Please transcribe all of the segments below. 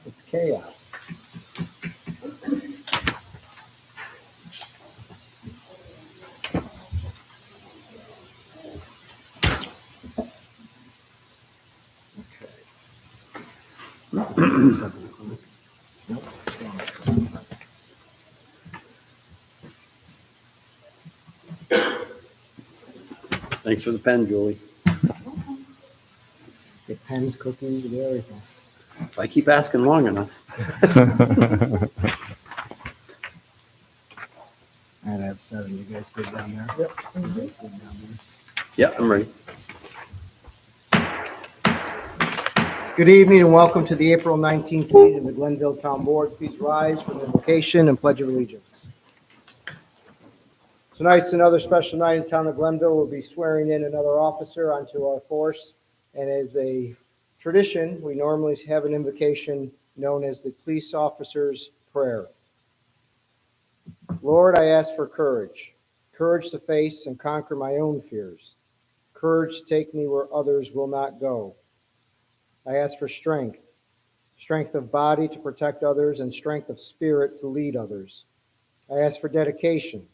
It's chaos. Thanks for the pen, Julie. Get pens, cookies, and everything. If I keep asking long enough. And I have 7. You guys good down there? Yep. Good down there. Yeah, I'm ready. Good evening and welcome to the April 19th meeting of the Glenville Town Board. Please rise for the invocation and pledge of allegiance. Tonight's another special night in town of Glenville. We'll be swearing in another officer onto our force. And as a tradition, we normally have an invocation known as the police officer's prayer. Lord, I ask for courage to face and conquer my own fears, courage to take me where others will not go. I ask for strength of body to protect others and strength of spirit to lead others. I ask for dedication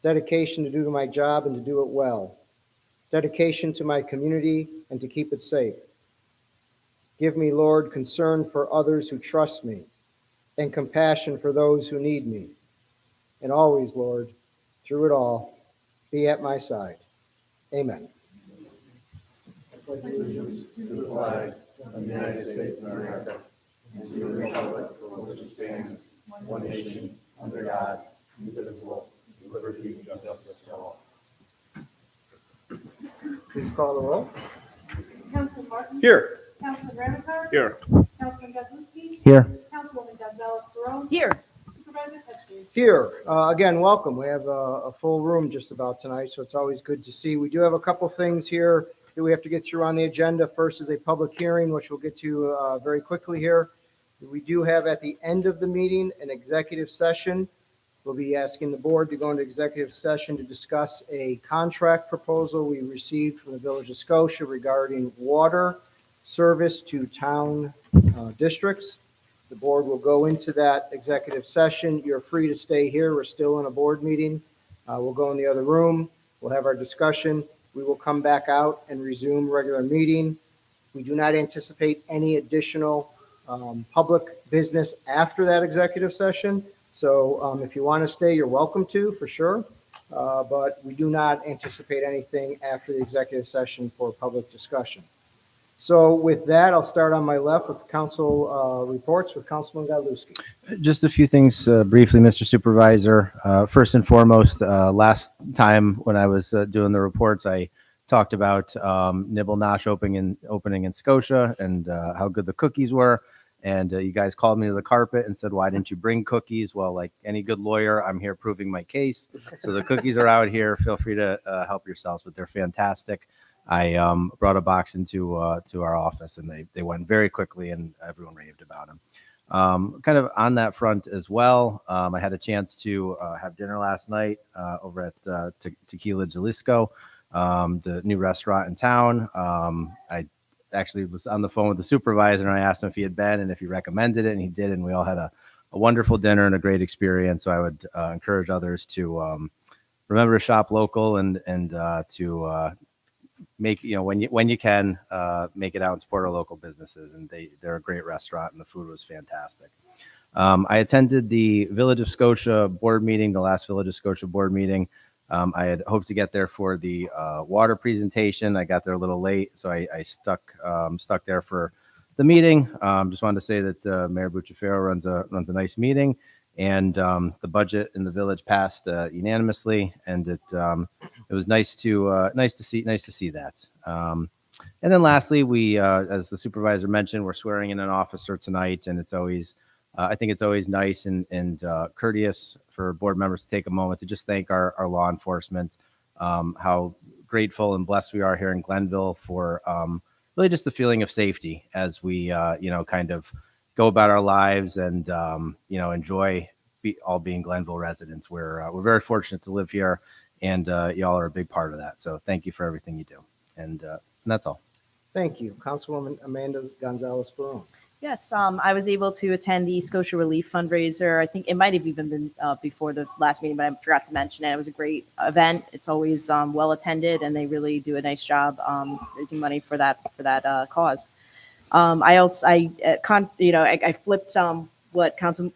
to do my job and to do it well, dedication to my community and to keep it safe. Give me, Lord, concern for others who trust me and compassion for those who need me. And always, Lord, through it all, be at my side. Amen. I pledge allegiance to the flag of the United States of America and to the republic for which it stands, one nation, under God, indivisible, with liberty and justice for all. Please call the roll. Councilman Martin? Here. Councilman Ramichardt? Here. Councilman Godlewski? Here. Councilwoman Gonzalez-Perone? Here. Supervisor Pettsley? Here. Again, welcome. We have a full room just about tonight, so it's always good to see. We do have a couple things here that we have to get through on the agenda. First is a public hearing, which we'll get to very quickly here. We do have at the end of the meeting an executive session. We'll be asking the board to go into executive session to discuss a contract proposal we received from the Village of Scotia regarding water service to town districts. The board will go into that executive session. You're free to stay here. We're still in a board meeting. We'll go in the other room. We'll have our discussion. We will come back out and resume regular meeting. We do not anticipate any additional public business after that executive session. So if you want to stay, you're welcome to, for sure. But we do not anticipate anything after the executive session for public discussion. So with that, I'll start on my left with council reports with Councilman Godlewski. Just a few things briefly, Mr. Supervisor. First and foremost, last time when I was doing the reports, I talked about Nibble Nosh opening in Scotia and how good the cookies were. And you guys called me to the carpet and said, why didn't you bring cookies? Well, like any good lawyer, I'm here proving my case. So the cookies are out here. Feel free to help yourselves, but they're fantastic. I brought a box into to our office, and they went very quickly, and everyone raved about them. Kind of on that front as well, I had a chance to have dinner last night over at Tequila Jalisco, the new restaurant in town. I actually was on the phone with the supervisor, and I asked him if he had been and if he recommended it, and he did, and we all had a wonderful dinner and a great experience. So I would encourage others to remember to shop local and to make, when you can, make it out and support our local businesses. And they're a great restaurant, and the food was fantastic. I attended the Village of Scotia board meeting, the last Village of Scotia board meeting. I had hoped to get there for the water presentation. I got there a little late, so I stuck there for the meeting. Just wanted to say that Mayor Bucciafero runs a nice meeting, and the budget in the village passed unanimously, and it was nice to see that. And then lastly, we, as the supervisor mentioned, we're swearing in an officer tonight, and it's always I think it's always nice and courteous for board members to take a moment to just thank our law enforcement, how grateful and blessed we are here in Glenville for really just the feeling of safety as we, kind of go about our lives and, enjoy all being Glenville residents. We're very fortunate to live here and y'all are a big part of that. So thank you for everything you do. And that's all. Thank you. Councilwoman Amanda Gonzalez-Barone. Yes, I was able to attend the Scotia Relief fundraiser. I think it might have even been before the last meeting, but I forgot to mention it. It was a great event. It's always well attended, and they really do a nice job raising money for that cause. I flipped what Councilman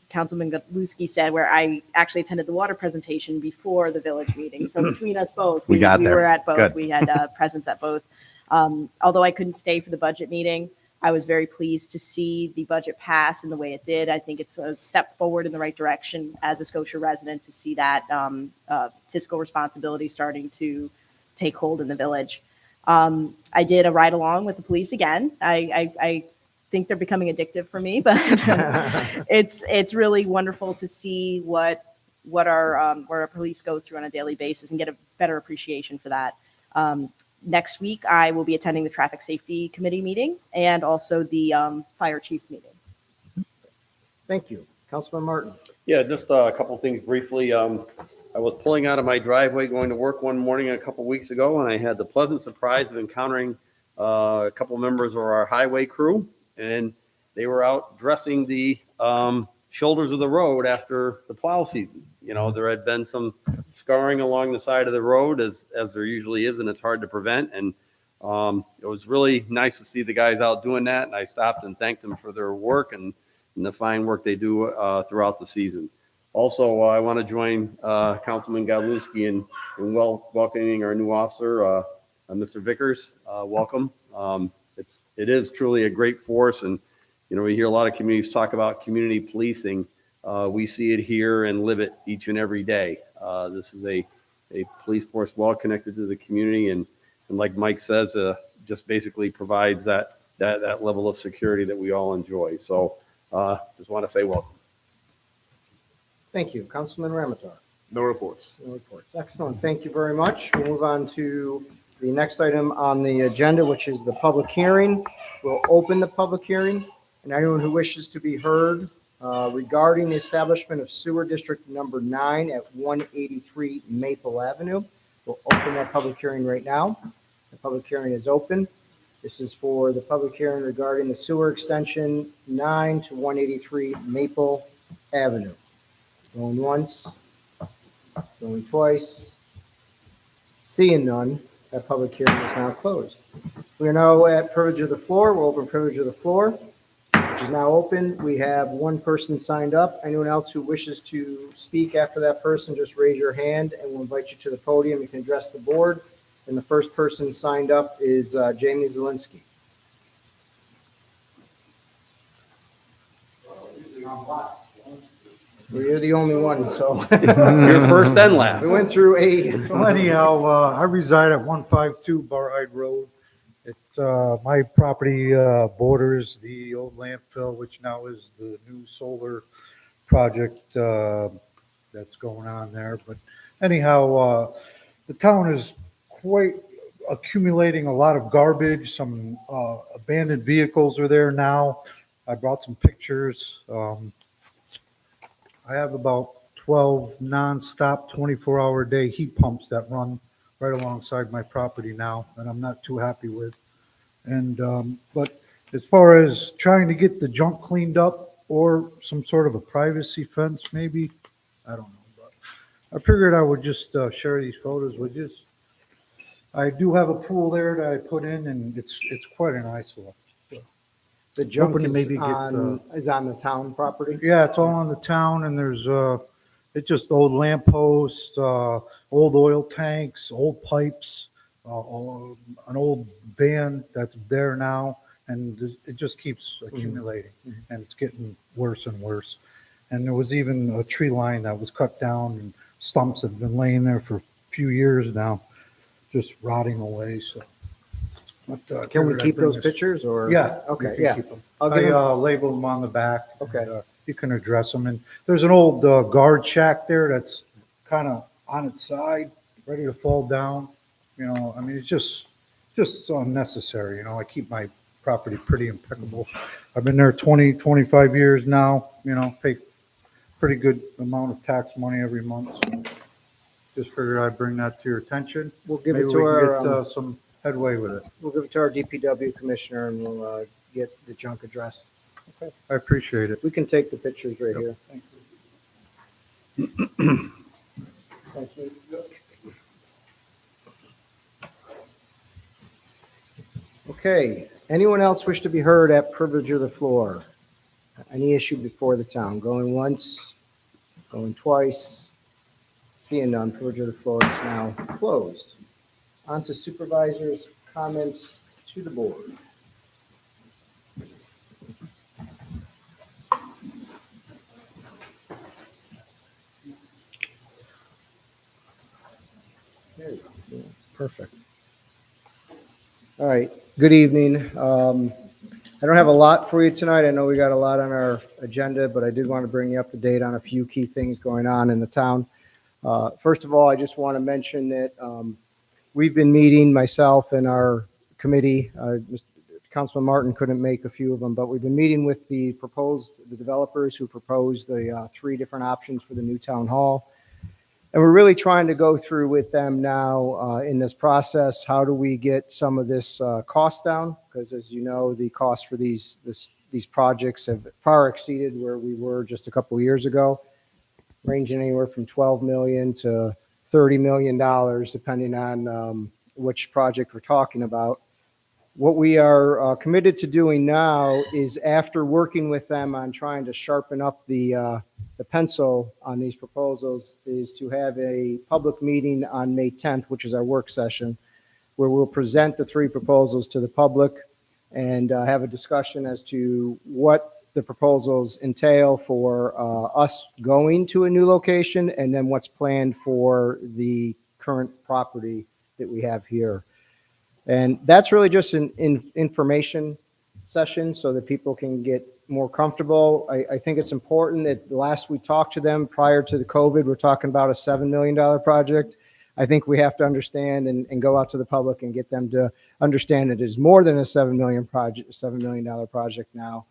Gatluski said, where I actually attended the water presentation before the village meeting. So between us both, We got there. were at both. Good. We had presence at both. Although I couldn't stay for the budget meeting, I was very pleased to see the budget pass in the way it did. I think it's a step forward in the right direction as a Scotia resident to see that fiscal responsibility starting to take hold in the village. I did a ride along with the police again. I think they're becoming addictive for me, but it's really wonderful to see what our police go through on a daily basis and get a better appreciation for that. Next week, I will be attending the Traffic Safety Committee meeting and also the Fire Chiefs meeting. Thank you. Councilman Martin. Yeah, just a couple things briefly. I was pulling out of my driveway going to work one morning a couple weeks ago, and I had the pleasant surprise of encountering a couple members of our highway crew, and they were out dressing the shoulders of the road after the plow season. You know, there had been some scarring along the side of the road as there usually is, and it's hard to prevent. And it was really nice to see the guys out doing that. And I stopped and thanked them for their work and the fine work they do throughout the season. Also, I want to join Councilman Godlewski in welcoming our new officer, Mr. Vickers. Welcome. It is truly a great force, and you know, we hear a lot of communities talk about community policing. We see it here and live it each and every day. This is a police force well connected to the community, and like Mike says, just basically provides that level of security that we all enjoy. So just want to say welcome. Thank you. Councilman Ramatar. No reports. No reports. Excellent. Thank you very much. We'll move on to the next item on the agenda, which is the public hearing. We'll open the public hearing, and anyone who wishes to be heard regarding the establishment of sewer district number 9 at 183 Maple Avenue. We'll open that public hearing right now. The public hearing is open. This is for the public hearing regarding the sewer extension 9 to 183 Maple Avenue. Going once, going twice. Seeing none, that public hearing is now closed. We are now at privilege of the floor. We'll open privilege of the floor, which is now open. We have one person signed up. Anyone else who wishes to speak after that person, just raise your hand and we'll invite you to the podium. You can address the board. And the first person signed up is Jamie Zielinski. Well, you're the only one, so. You're first and last. We went through Well, anyhow, I reside at 152 Barhide Road. It's my property borders the old landfill, which now is the new solar project that's going on there. But anyhow, the town is quite accumulating a lot of garbage. Some abandoned vehicles are there now. I brought some pictures. I have about 12 nonstop 24-hour day heat pumps that run right alongside my property now, and I'm not too happy with. And but as far as trying to get the junk cleaned up or some sort of a privacy fence, maybe, I don't know. But I figured I would just share these photos with you. I do have a pool there that I put in, and it's quite an eyesore. The junk Hoping to is maybe get, on the town property. Yeah, it's all on the town, and there's it's just old lampposts, old oil tanks, old pipes, an old van that's there now, and it just keeps accumulating, and it's getting worse and worse. And there was even a tree line that was cut down, and stumps have been laying there for a few years now, just rotting away. So, but, Can we figured I'd keep bring those this- pictures or? Yeah. Okay, you can yeah. keep them. I'll give I them- label them on the back. Okay. And, you can address them. And there's an old guard shack there that's kind of on its side, ready to fall down. You know, I mean, it's just unnecessary. You know, I keep my property pretty impeccable. I've been there 20, 25 years now. You know, pay pretty good amount of tax money every month. So Just figured I'd bring that to your attention. We'll give Maybe it we to can our, get some headway with it. we'll give it to our DPW commissioner and we'll get the junk addressed. Okay. I appreciate it. We can take the pictures right here. Thank Thank you. Okay, anyone else wish to be heard at privilege of the floor? Any issue before the town? Going once, going twice? Seeing none, privilege of the floor is now closed. On to supervisors' comments to the board. There you go. Yeah, perfect. All right, good evening. I don't have a lot for you tonight. I know we got a lot on our agenda, but I did want to bring you up to date on a few key things going on in the town. First of all, I just want to mention that we've been meeting, myself and our committee. Councilman Martin couldn't make a few of them, but we've been meeting with the developers who proposed the 3 different options for the new town hall. And we're really trying to go through with them now in this process. How do we get some of this cost down? Because as you know, the cost for these projects have far exceeded where we were just a couple of years ago, ranging anywhere from $12 million to $30 million, depending on which project we're talking about. What we are committed to doing now is, after working with them on trying to sharpen up the pencil on these proposals, is to have a public meeting on May 10th, which is our work session, where we'll present the 3 proposals to the public and have a discussion as to what the proposals entail for us going to a new location, and then what's planned for the current property that we have here. And that's really just an information session so that people can get more comfortable. I think it's important that the last we talked to them prior to the COVID, we're talking about a $7 million project. I think we have to understand and go out to the public and get them to understand that it is more than a $7 million project now.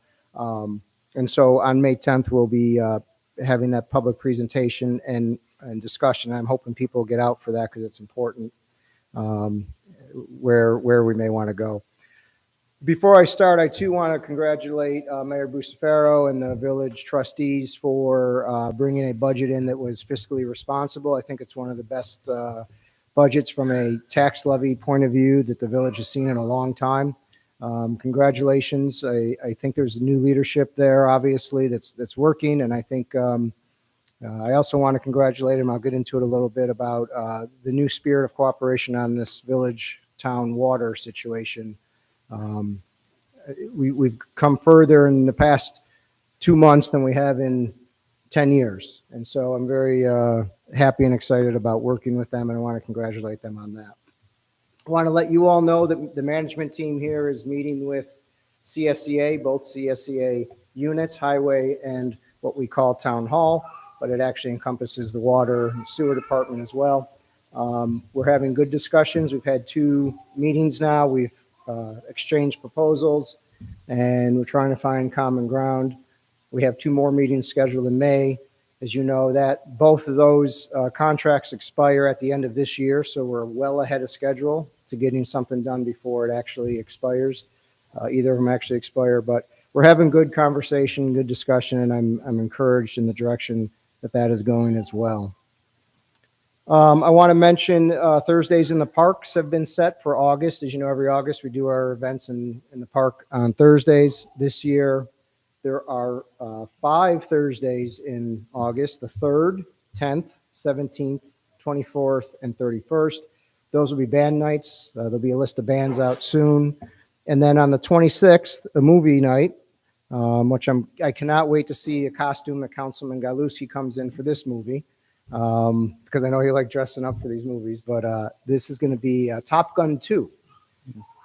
And so on May 10th, we'll be having that public presentation and discussion. I'm hoping people get out for that because it's important where we may want to go. Before I start, I too want to congratulate Mayor Bucefaro and the village trustees for bringing a budget in that was fiscally responsible. I think it's one of the best budgets from a tax levy point of view that the village has seen in a long time. Congratulations. I think there's new leadership there, obviously, that's working. And I think I also want to congratulate him. I'll get into it a little bit about the new spirit of cooperation on this village town water situation. We've come further in the past 2 months than we have in 10 years. And so I'm very happy and excited about working with them, and I want to congratulate them on that. I want to let you all know that the management team here is meeting with CSEA, both CSEA units, highway and what we call town hall, but it actually encompasses the water and sewer department as well. We're having good discussions. We've had 2 meetings now. We've exchanged proposals, and we're trying to find common ground. We have 2 more meetings scheduled in May. As you know, that both of those contracts expire at the end of this year, so we're well ahead of schedule to getting something done before it actually expires. Either of them actually expire, but we're having good conversation, good discussion, and I'm encouraged in the direction that is going as well. I want to mention Thursdays in the parks have been set for August. As you know, every August we do our events in the park on Thursdays. This year, there are 5 Thursdays in August: the 3rd, 10th, 17th, 24th, and 31st. Those will be band nights. There'll be a list of bands out soon. And then on the 26th, a movie night, which I cannot wait to see a costume that Councilman Galuski comes in for this movie, because I know you like dressing up for these movies. But this is going to be Top Gun 2.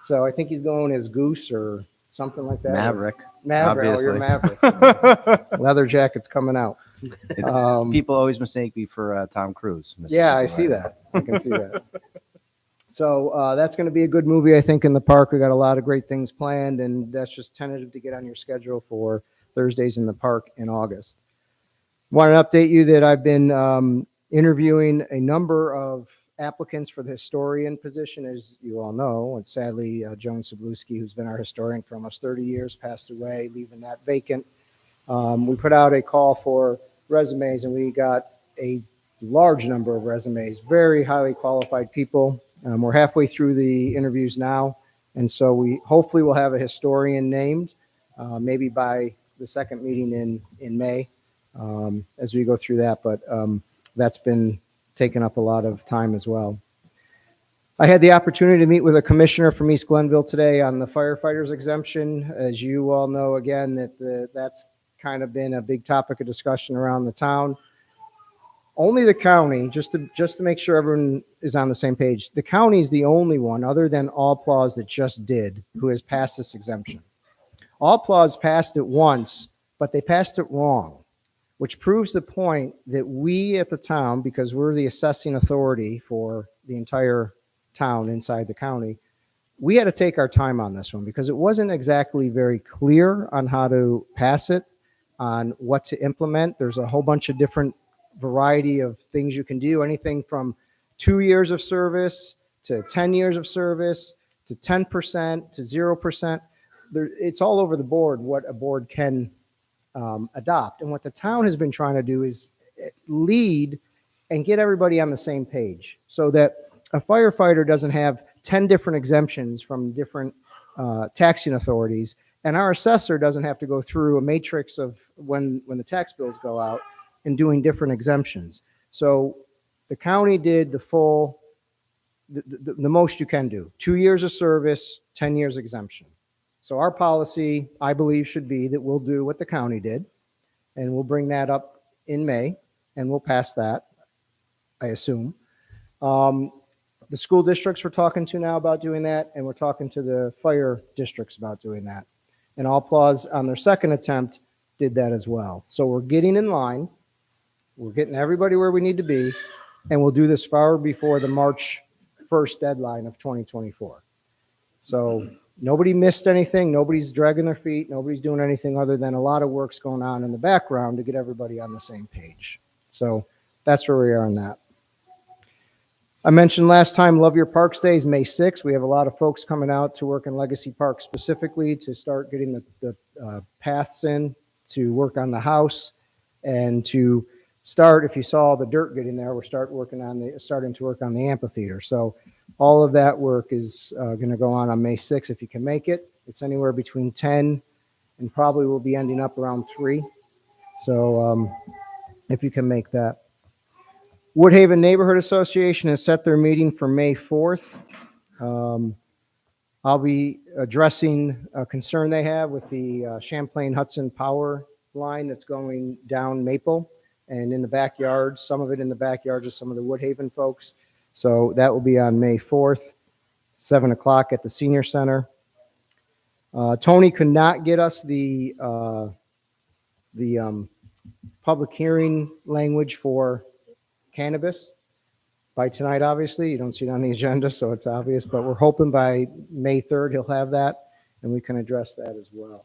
So I think he's going as Goose or something like that. Maverick. Maverick. Obviously. Oh, you're Maverick. Leather jacket's coming out. People always mistake me for Tom Cruise. Mr. Yeah, I see Supervisor. that. I can see that. So that's going to be a good movie, I think, in the park. We got a lot of great things planned, and that's just tentative to get on your schedule for Thursdays in the park in August. Want to update you that I've been interviewing a number of applicants for the historian position, as you all know, and sadly, Joan Sabluski, who's been our historian for almost 30 years, passed away, leaving that vacant. We put out a call for resumes, and we got a large number of resumes, very highly qualified people. We're halfway through the interviews now, and so we hopefully will have a historian named, maybe by the second meeting in May, as we go through that. But that's been taken up a lot of time as well. I had the opportunity to meet with a commissioner from East Glenville today on the firefighters exemption. As you all know, again, that's kind of been a big topic of discussion around the town. Only the county, just to make sure everyone is on the same page, the county is the only one, other than Applause that just did, who has passed this exemption. Applause passed it once, but they passed it wrong, which proves the point that we at the town, because we're the assessing authority for the entire town inside the county, we had to take our time on this one because it wasn't exactly very clear on how to pass it, on what to implement. There's a whole bunch of different variety of things you can do, anything from 2 years of service to 10 years of service to 10% to 0%. It's all over the board what a board can adopt. And what the town has been trying to do is lead and get everybody on the same page so that a firefighter doesn't have 10 different exemptions from different taxing authorities, and our assessor doesn't have to go through a matrix of when the tax bills go out and doing different exemptions. So the county did the full, the most you can do, 2 years of service, 10 years exemption. So our policy, I believe, should be that we'll do what the county did, and we'll bring that up in May, and we'll pass that, I assume. The school districts we're talking to now about doing that, and we're talking to the fire districts about doing that. And Applause on their second attempt did that as well. So we're getting in line. We're getting everybody where we need to be, and we'll do this far before the March 1st deadline of 2024. So nobody missed anything. Nobody's dragging their feet. Nobody's doing anything other than a lot of work's going on in the background to get everybody on the same page. So that's where we are on that. I mentioned last time, Love Your Parks Day is May 6th. We have a lot of folks coming out to work in Legacy Park specifically to start getting the paths in, to work on the house, and to start, if you saw the dirt getting there, we're starting to work on the amphitheater. So all of that work is going to go on May 6th if you can make it. It's anywhere between 10 and probably will be ending up around 3. So if you can make that. Woodhaven Neighborhood Association has set their meeting for May 4th. I'll be addressing a concern they have with the Champlain Hudson power line that's going down Maple and in the backyards, some of it in the backyards of some of the Woodhaven folks. So that will be on May 4th, 7 o'clock at the Senior Center. Tony could not get us the public hearing language for cannabis by tonight. Obviously, you don't see it on the agenda, so it's obvious, but we're hoping by May 3rd he'll have that, and we can address that as well.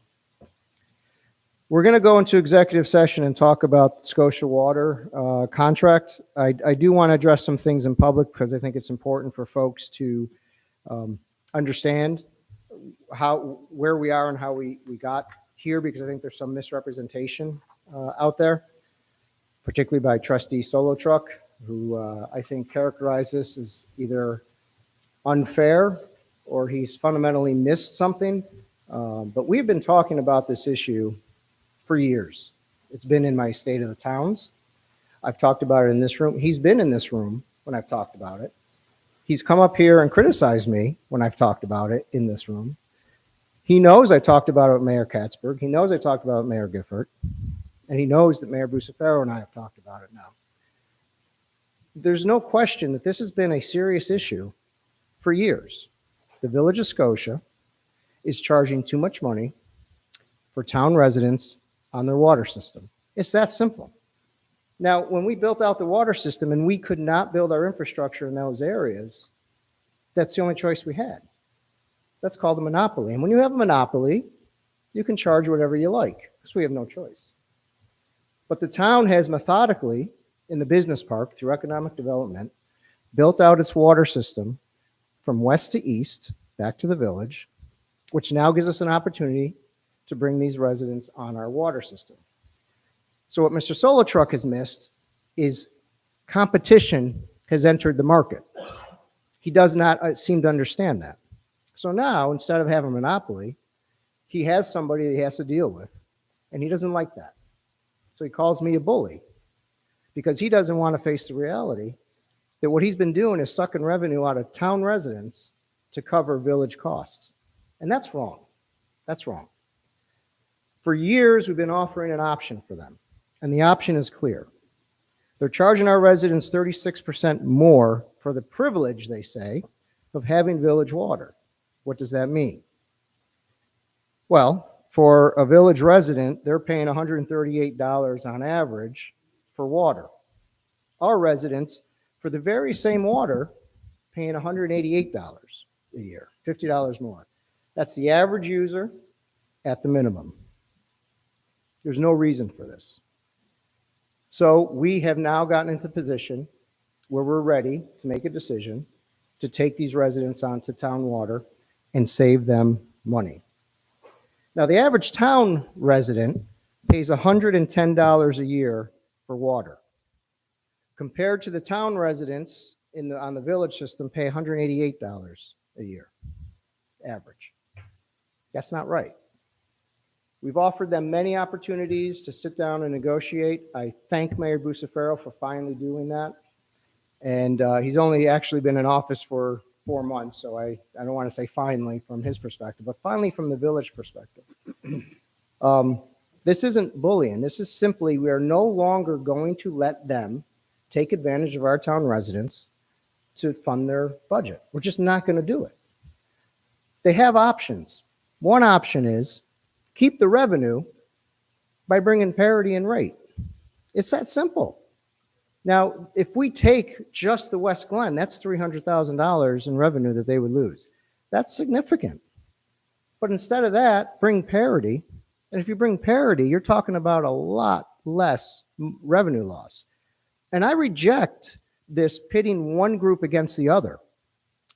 We're going to go into executive session and talk about Scotia Water contract. I do want to address some things in public because I think it's important for folks to understand where we are and how we got here, because I think there's some misrepresentation out there, particularly by Trustee Solo Truck, who I think characterized this as either unfair or he's fundamentally missed something. But we've been talking about this issue for years. It's been in my State of the Towns. I've talked about it in this room. He's been in this room when I've talked about it. He's come up here and criticized me when I've talked about it in this room. He knows I talked about it with Mayor Katzberg. He knows I talked about it with Mayor Gifford. And he knows that Mayor Bucefaro and I have talked about it now. There's no question that this has been a serious issue for years. The Village of Scotia is charging too much money for town residents on their water system. It's that simple. Now, when we built out the water system and we could not build our infrastructure in those areas, that's the only choice we had. That's called a monopoly. And when you have a monopoly, you can charge whatever you like because we have no choice. But the town has methodically in the business park through economic development, built out its water system from west to east back to the village, which now gives us an opportunity to bring these residents on our water system. So what Mr. Solotruck has missed is competition has entered the market. He does not seem to understand that. So now, instead of having a monopoly, he has somebody that he has to deal with, and he doesn't like that. So he calls me a bully because he doesn't want to face the reality that what he's been doing is sucking revenue out of town residents to cover village costs. And that's wrong. That's wrong. For years, we've been offering an option for them, and the option is clear. They're charging our residents 36% more for the privilege, they say, of having village water. What does that mean? Well, for a village resident, they're paying $138 on average for water. Our residents, for the very same water, paying $188 a year, $50 more. That's the average user at the minimum. There's no reason for this. So we have now gotten into position where we're ready to make a decision to take these residents onto town water and save them money. Now, the average town resident pays $110 a year for water, compared to the town residents on the village system pay $188 a year, average. That's not right. We've offered them many opportunities to sit down and negotiate. I thank Mayor Bucefaro for finally doing that. And he's only actually been in office for 4 months, so I don't want to say finally from his perspective, but finally from the village perspective. This isn't bullying. This is simply we are no longer going to let them take advantage of our town residents to fund their budget. We're just not going to do it. They have options. One option is keep the revenue by bringing parity in rate. It's that simple. Now, if we take just the West Glen, that's $300,000 in revenue that they would lose. That's significant. But instead of that, bring parity. And if you bring parity, you're talking about a lot less revenue loss. And I reject this pitting one group against the other.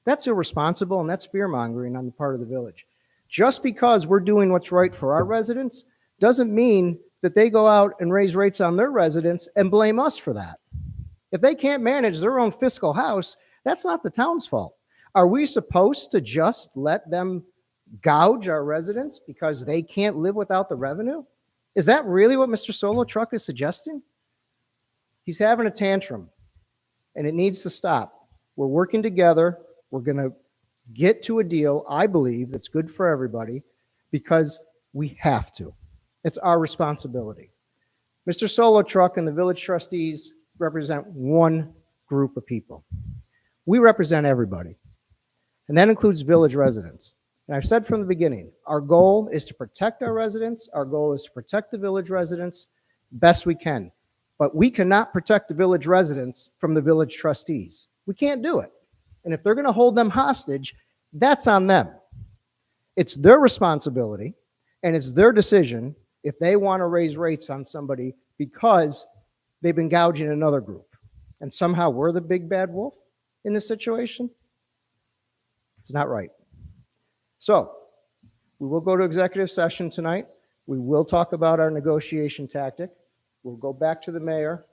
That's irresponsible, and that's fear-mongering on the part of the village. Just because we're doing what's right for our residents doesn't mean that they go out and raise rates on their residents and blame us for that. If they can't manage their own fiscal house, that's not the town's fault. Are we supposed to just let them gouge our residents because they can't live without the revenue? Is that really what Mr. Solotruck is suggesting? He's having a tantrum, and it needs to stop. We're working together. We're going to get to a deal, I believe, that's good for everybody because we have to. It's our responsibility. Mr. Solotruck and the village trustees represent one group of people. We represent everybody, and that includes village residents. And I've said from the beginning, our goal is to protect our residents. Our goal is to protect the village residents best we can. But we cannot protect the village residents from the village trustees. We can't do it. And if they're going to hold them hostage, that's on them. It's their responsibility, and it's their decision if they want to raise rates on somebody because they've been gouging another group. And somehow we're the big bad wolf in this situation. It's not right. So we will go to executive session tonight. We will talk about our negotiation tactic. We'll go back to the mayor,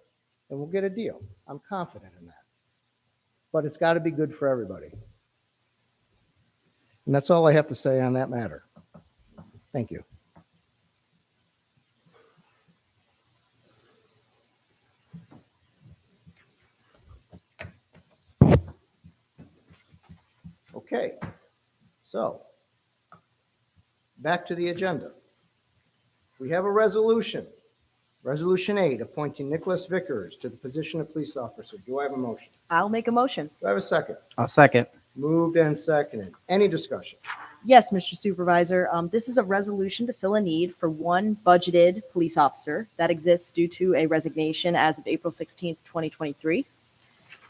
and we'll get a deal. I'm confident in that. But it's got to be good for everybody. And that's all I have to say on that matter. Thank you. Okay, so back to the agenda. We have a resolution, Resolution 8, appointing Nicholas Vickers to the position of police officer. Do I have a motion? I'll make a motion. Do I have a second? I'll second. Moved and seconded. Any discussion? Yes, Mr. Supervisor. This is a resolution to fill a need for one budgeted police officer that exists due to a resignation as of April 16th, 2023.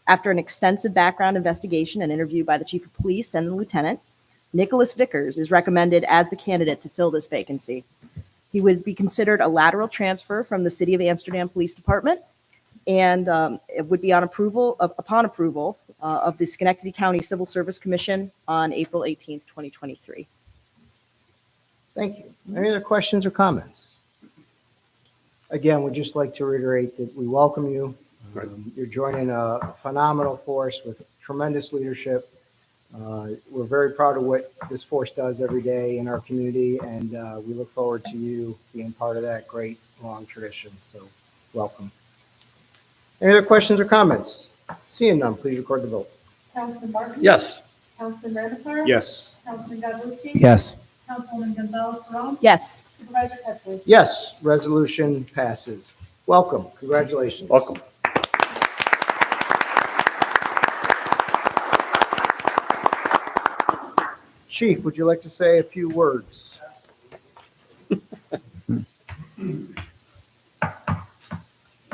After an extensive background investigation and interview by the chief of police and the lieutenant, Nicholas Vickers is recommended as the candidate to fill this vacancy. He would be considered a lateral transfer from the City of Amsterdam Police Department. And it would be upon approval of the Schenectady County Civil Service Commission on April 18th, 2023. Thank you. Any other questions or comments? Again, we'd just like to reiterate that we welcome you. Right. You're joining a phenomenal force with tremendous leadership. We're very proud of what this force does every day in our community, and we look forward to you being part of that great long tradition. So, welcome. Any other questions or comments? Seeing none, please record the vote. Councilman Martin? Yes. Councilman Ramichardt? Yes. Councilman Godzewski? Yes. Councilwoman Gonzalez Perón? Yes. Supervisor Pettsley? Yes, resolution passes. Welcome. Congratulations. Welcome. Chief, would you like to say a few words?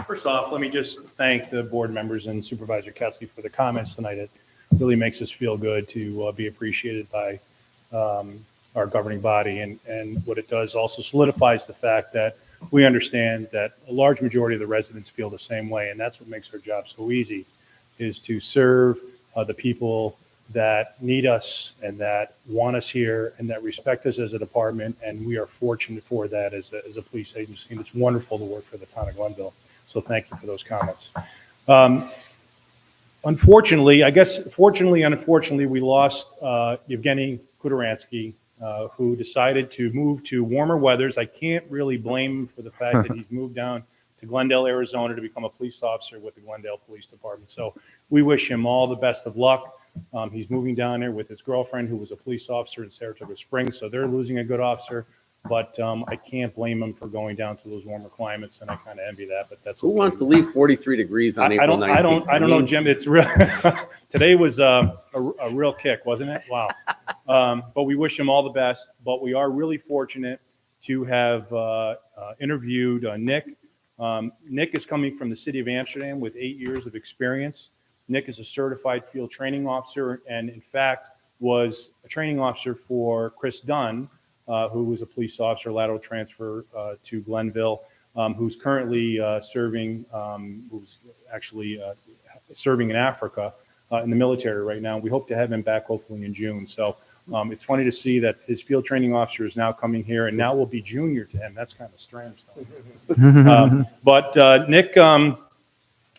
First off, let me just thank the board members and Supervisor Ketzke for the comments tonight. It really makes us feel good to be appreciated by our governing body. And what it does also solidifies the fact that we understand that a large majority of the residents feel the same way. And that's what makes our job so easy, is to serve the people that need us and that want us here and that respect us as a department. And we are fortunate for that as a police agency. And it's wonderful to work for the town of Glenville. So thank you for those comments. Unfortunately, I guess fortunately, unfortunately, we lost Yevgeny Kudaransky, who decided to move to warmer weathers. I can't really blame him for the fact that he's moved down to Glendale, Arizona to become a police officer with the Glendale Police Department. So we wish him all the best of luck. He's moving down there with his girlfriend, who was a police officer in Saratoga Springs. So they're losing a good officer. But I can't blame them for going down to those warmer climates, and I kind of envy that. But that's Who wants to leave 43 degrees on April 19th? I don't know, Jim. It's real. Today was a real kick, wasn't it? Wow. But we wish him all the best. But we are really fortunate to have interviewed Nick. Nick is coming from the city of Amsterdam with 8 years of experience. Nick is a certified field training officer, and in fact was a training officer for Chris Dunn, who was a police officer, lateral transfer to Glenville, who's currently serving in Africa in the military right now. We hope to have him back hopefully in June. So it's funny to see that his field training officer is now coming here and now will be junior to him. That's kind of strange. But Nick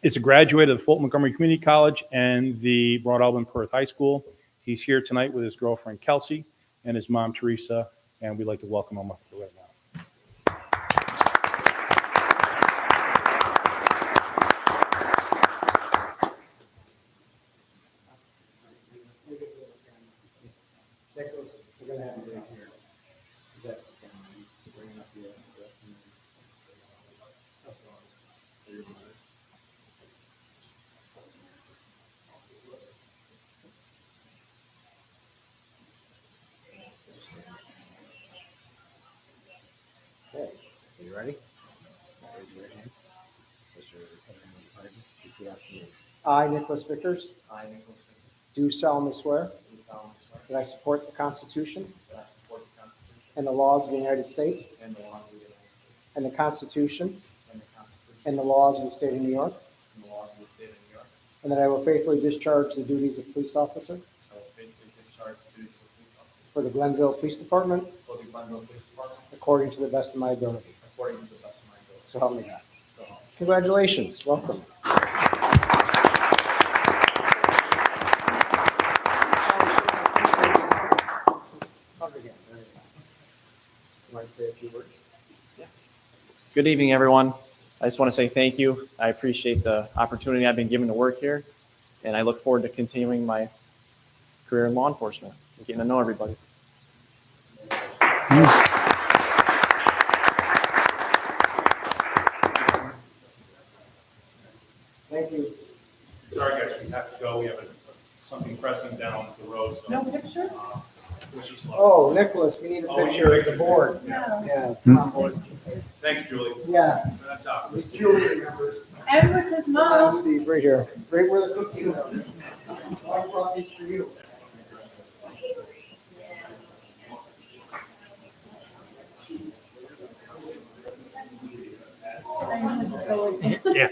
is a graduate of the Fulton Montgomery Community College and the Broad Alban Perth High School. He's here tonight with his girlfriend Kelsey and his mom Teresa, and we'd like to welcome him up here right now. Nicholas, we're going to have you right here. That's the camera. Bring it up here. Okay, so you ready? Raise your right hand. Place your right hand on the Bible. Repeat after me. I, Nicholas Vickers, I, Nicholas Vickers, do solemnly swear do solemnly swear that I support the Constitution that I support the Constitution and the laws of the United States and the laws of the United States and the Constitution and the Constitution and the laws of the state of New York, and the laws of the state of New York. and that I will faithfully discharge the duties of police officer I will faithfully discharge the duties of police officer for the Glenville Police Department for the Glenville Police Department according to the best of my ability. according to the best of my ability. So help me God. So help me. Congratulations. Welcome. Want to say a few words? Good evening, everyone. I just want to say thank you. I appreciate the opportunity I've been given to work here, and I look forward to continuing my career in law enforcement and getting to know everybody. Thank you. Sorry, guys, we have to go. We have something pressing down the road. So, No picture? wish us luck. Oh, Nicholas, we need a Oh, we picture need a of the picture. board. No. Yeah. Come on, board. Thanks, Julie. Yeah. On top. Julie remembers. And with his Come mom. on, Steve, right here. Right where the cookies are. I brought these for you. Yeah.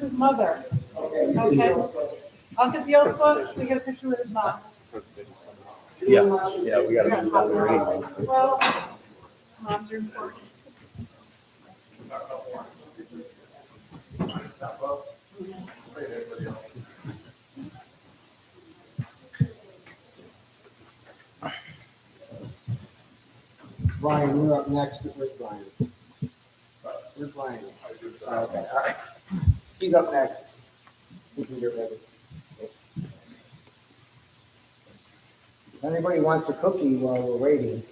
his mother. Okay. I'll get the oath book, we get a picture with his mom. Yeah, we got to do that there anyway. Well, moms are important. Brian, you're up next. Where's Brian? Where's Brian? Okay, all right. He's up next. We can get ready. If anybody wants a cookie while we're waiting,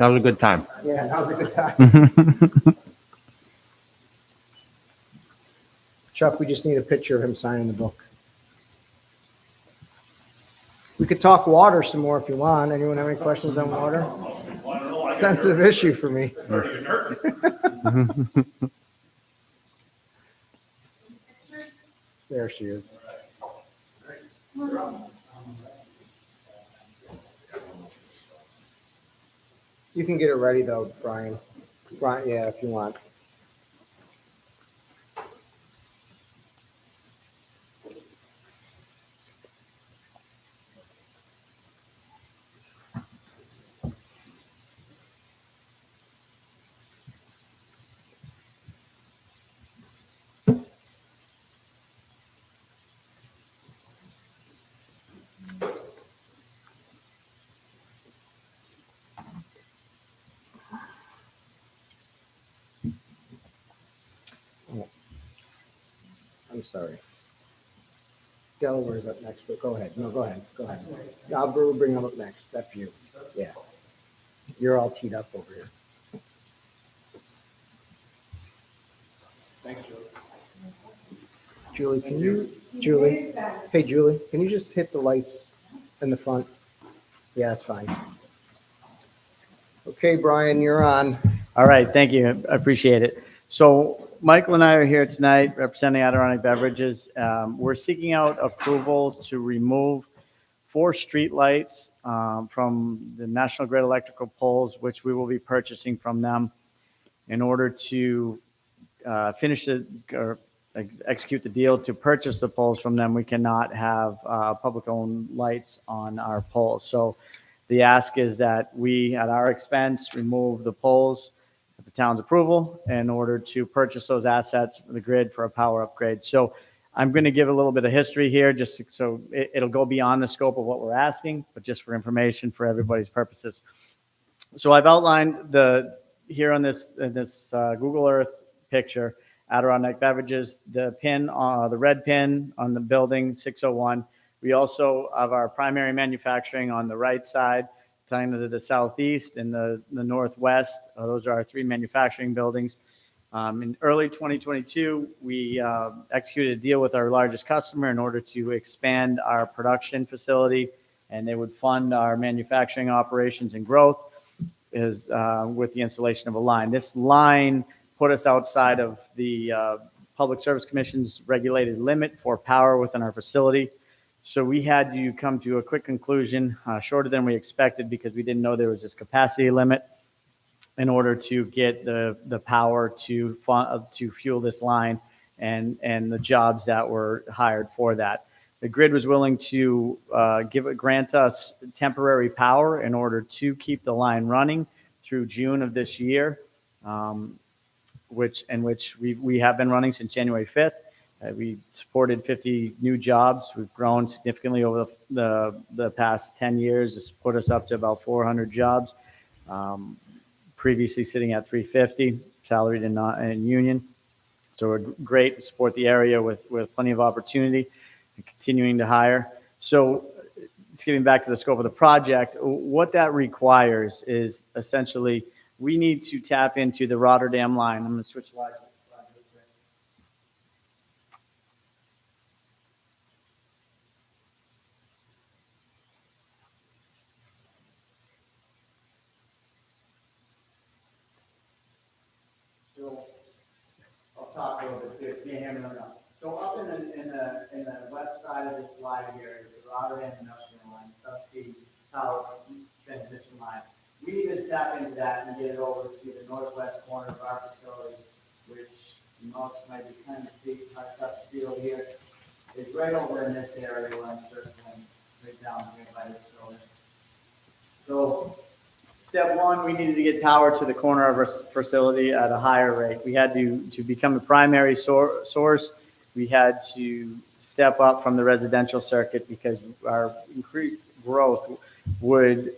That was a good time. yeah, now's a good time. Chuck, we just need a picture of him signing the book. We could talk water some more if you want. Anyone have any questions on water? Sensitive issue for me. There she is. You can get it ready though, Brian. Brian, yeah, if you want. I'm sorry. Delaware's up next, but go ahead. No, go ahead. Go ahead. I'll bring them up next. That's you. Yeah. You're all teed up over here. Thanks, Joe. Julie, Julie, hey, Julie, can you just hit the lights in the front? Yeah, that's fine. Okay, Brian, you're on. All right, thank you. I appreciate it. So Michael and I are here tonight representing Adirondack Beverages. We're seeking out approval to remove 4 streetlights from the National Grid electrical poles, which we will be purchasing from them in order to finish it or execute the deal to purchase the poles from them. We cannot have public-owned lights on our poles. So the ask is that we, at our expense, remove the poles at the town's approval in order to purchase those assets for the grid for a power upgrade. So I'm going to give a little bit of history here, just so it'll go beyond the scope of what we're asking, but just for information for everybody's purposes. So I've outlined here on this Google Earth picture, Adirondack Beverages, the red pin on the building 601. We also have our primary manufacturing on the right side, tying to the southeast and the northwest. Those are our 3 manufacturing buildings. In early 2022, we executed a deal with our largest customer in order to expand our production facility, and they would fund our manufacturing operations and growth with the installation of a line. This line put us outside of the Public Service Commission's regulated limit for power within our facility. So we had to come to a quick conclusion, shorter than we expected, because we didn't know there was this capacity limit in order to get the power to fuel this line and the jobs that were hired for that. The grid was willing to grant us temporary power in order to keep the line running through June of this year, which we have been running since January 5th. We supported 50 new jobs. We've grown significantly over the past 10 years. It's put us up to about 400 jobs, previously sitting at 350, salaried and union. So we're great to support the area with plenty of opportunity and continuing to hire. So getting back to the scope of the project, what that requires is essentially we need to tap into the Rotterdam line. I'm going to switch slides. So I'll talk a little bit too. If you can't hear me, let me know. So up in the west side of this slide here is the Rotterdam industrial line, subsea power transmission line. We need to tap into that and get it over to the northwest corner of our facility, which most might be kind of see, tough to feel here, is right over in this area where I'm circling, right down here by this building. So step one, we needed to get power to the corner of our facility at a higher rate. We had to become a primary source. We had to step up from the residential circuit because our increased growth would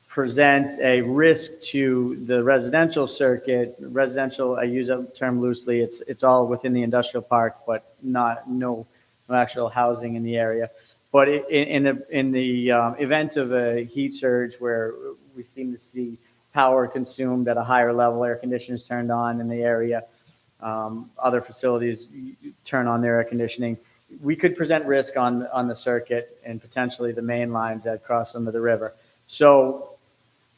present a risk to the residential circuit. Residential, I use that term loosely. It's all within the industrial park, but no actual housing in the area. But in the event of a heat surge where we seem to see power consumed at a higher level, air conditioners turned on in the area, other facilities turn on their air conditioning, we could present risk on the circuit and potentially the main lines that cross under the river. So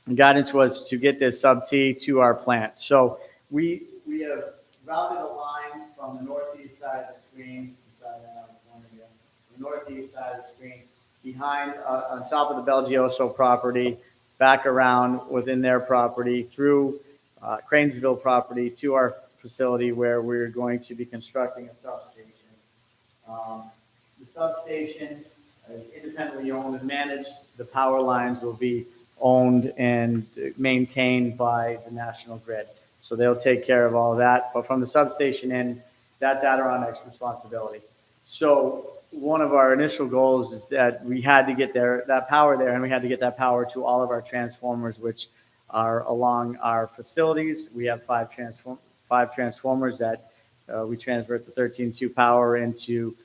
the guidance was to get this sub-T to our plant. So we have routed a line from the northeast side of the screen, the northeast side of the screen, behind, on top of the Belgioso property, back around within their property, through Cranesville property to our facility where we're going to be constructing a substation. The substation is independently owned and managed. The power lines will be owned and maintained by the National Grid. So they'll take care of all of that. But from the substation in, that's Adirondack's responsibility. So one of our initial goals is that we had to get that power there, and we had to get that power to all of our transformers, which are along our facilities. We have five transformers that we transferred the 13.2 power into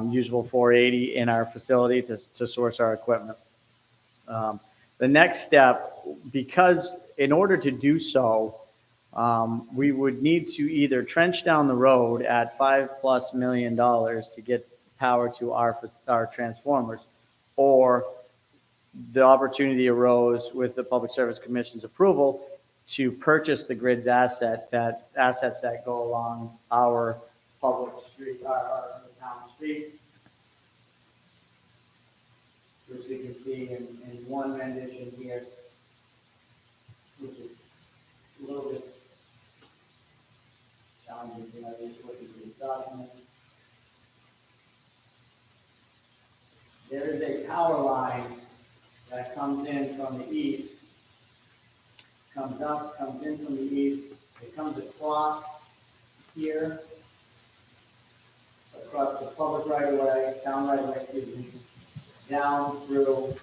usable 480 in our facility to source our equipment. The next step, because in order to do so, we would need to either trench down the road at $5+ million to get power to our transformers, or the opportunity arose with the Public Service Commission's approval to purchase the grid's assets that go along our public street, our town streets, which we can see in one rendition here, which is a little bit challenging to just looking through the document. There is a power line that comes in from the east, comes in from the east, it comes across here, across the public right-of-way, town right-of-way, excuse me, down through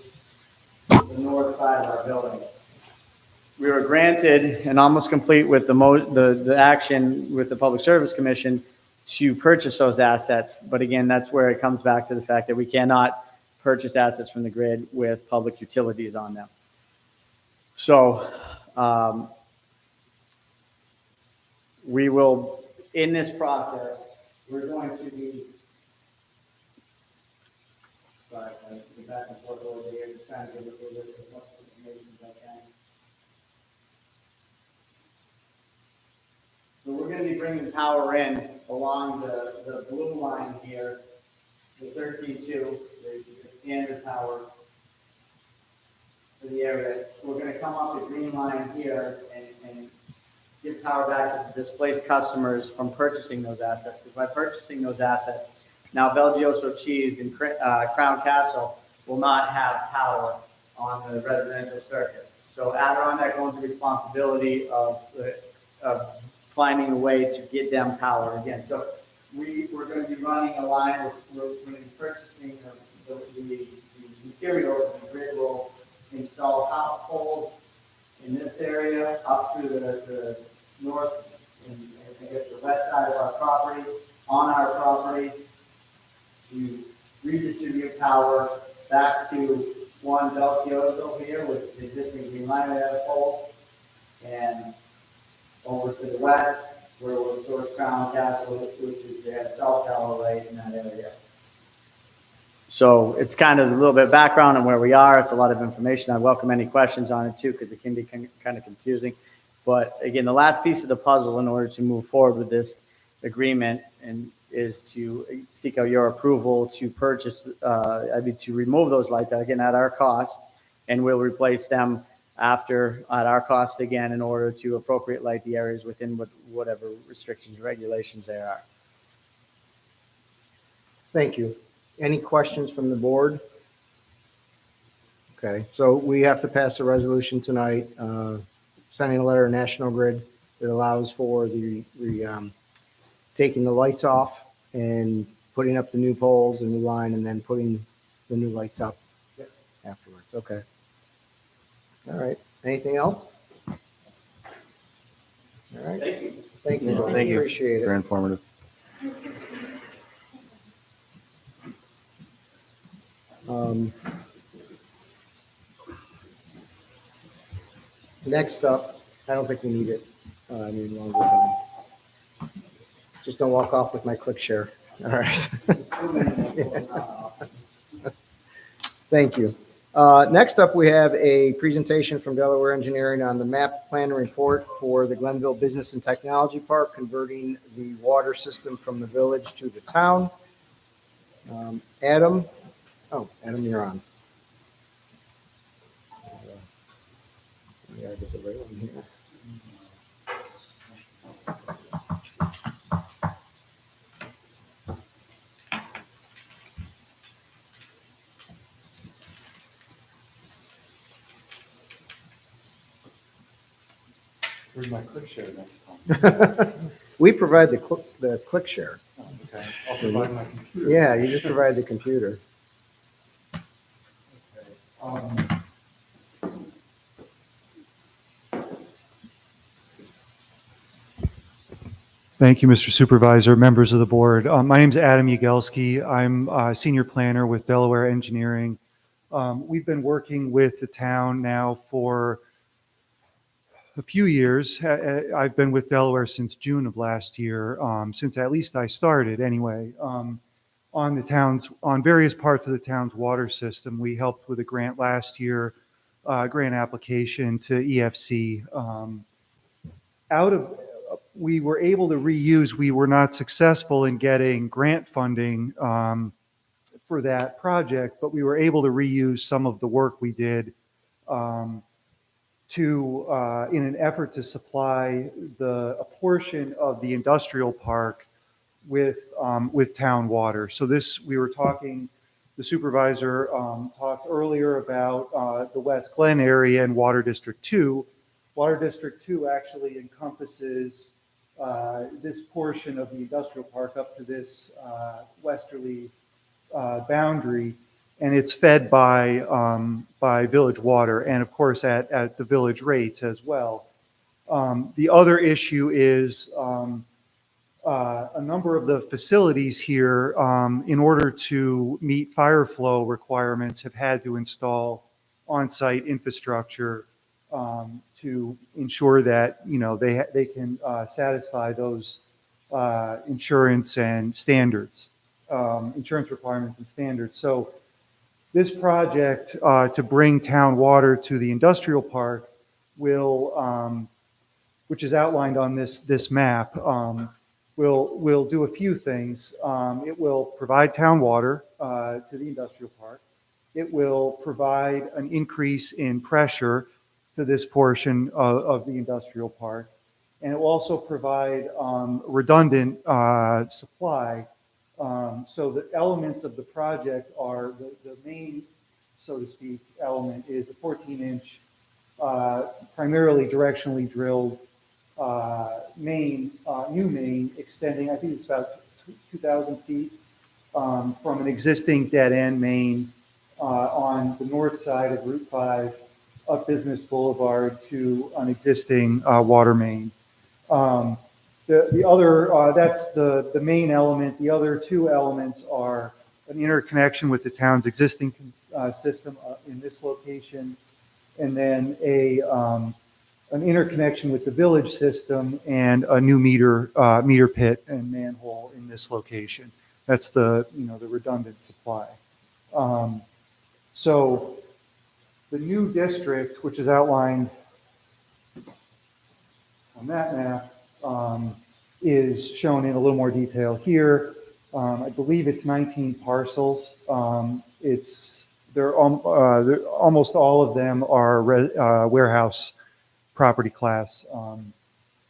the north side of our building. We were granted and almost complete with the action with the Public Service Commission to purchase those assets. But again, that's where it comes back to the fact that we cannot purchase assets from the grid with public utilities on them. So we will, in this process, we're going to be, sorry, I get back and forth over here, just trying to give us a little bit of as much information as I can. So we're going to be bringing power in along the blue line here, the 13.2, the standard power for the area. We're going to come up the green line here and give power back to displaced customers from purchasing those assets. Because by purchasing those assets, now Belgioso Cheese and Crown Castle will not have power on the residential circuit. So Adirondack owns the responsibility of finding a way to get them power again. So we're going to be running a line, we're going to be purchasing the materials, and the grid will install house poles in this area up to the north and I guess the west side of our property, on our property, to redistribute power back to one Belgioso here with the existing green line pole, and over to the west where we'll source Crown Castle, which is the cell tower right in that area. So it's kind of a little bit of background on where we are. It's a lot of information. I welcome any questions on it too, because it can be kind of confusing. But again, the last piece of the puzzle in order to move forward with this agreement is to seek out your approval to purchase, to remove those lights, again, at our cost, and we'll replace them after at our cost again in order to appropriate light the areas within whatever restrictions, regulations there are. Thank you. Any questions from the board? Okay, so we have to pass a resolution tonight, sending a letter to National Grid that allows for the taking the lights off and putting up the new poles, the new line, and then putting the new lights up afterwards. Okay. All right. Anything else? All right. Thank you. Thank you. Thank you. Appreciate Very it. informative. Next up, I don't think we need it any longer than, just don't walk off with my click share. All right. Thank you. Next up, we have a presentation from Delaware Engineering on the map plan report for the Glenville Business and Technology Park, converting the water system from the village to the town. Adam, you're on. Yeah, get the right one here. Where's my click share next time? We provide the click share. Oh, okay, I'll provide my computer. Yeah, you just provide the computer. Okay. Thank you, Mr. Supervisor, members of the board. My name is Adam Yagelski. I'm a senior planner with Delaware Engineering. We've been working with the town now for a few years. I've been with Delaware since June of last year, since at least I started anyway, on various parts of the town's water system. We helped with a grant last year, grant application to EFC. We were able to reuse, we were not successful in getting grant funding for that project, but we were able to reuse some of the work we did in an effort to supply a portion of the industrial park with town water. So we were talking, the supervisor talked earlier about the West Glen area and Water District 2. Water District 2 actually encompasses this portion of the industrial park up to this westerly boundary, and it's fed by village water, and of course at the village rates as well. The other issue is a number of the facilities here, in order to meet fire flow requirements, have had to install on-site infrastructure to ensure that they can satisfy those insurance and standards, insurance requirements and standards. So this project to bring town water to the industrial park will, which is outlined on this map, will do a few things. It will provide town water to the industrial park. It will provide an increase in pressure to this portion of the industrial park. And it will also provide redundant supply. So the elements of the project are, the main, so to speak, element is a 14-inch, primarily directionally drilled new main extending, I think it's about 2,000 feet from an existing dead-end main on the north side of Route 5 up Business Boulevard to an existing water main. The other, that's the main element. The other two elements are an interconnection with the town's existing system in this location, and then an interconnection with the village system and a new meter pit and manhole in this location. That's the redundant supply. So the new district, which is outlined on that map, is shown in a little more detail here. I believe it's 19 parcels. It's almost all of them are warehouse property class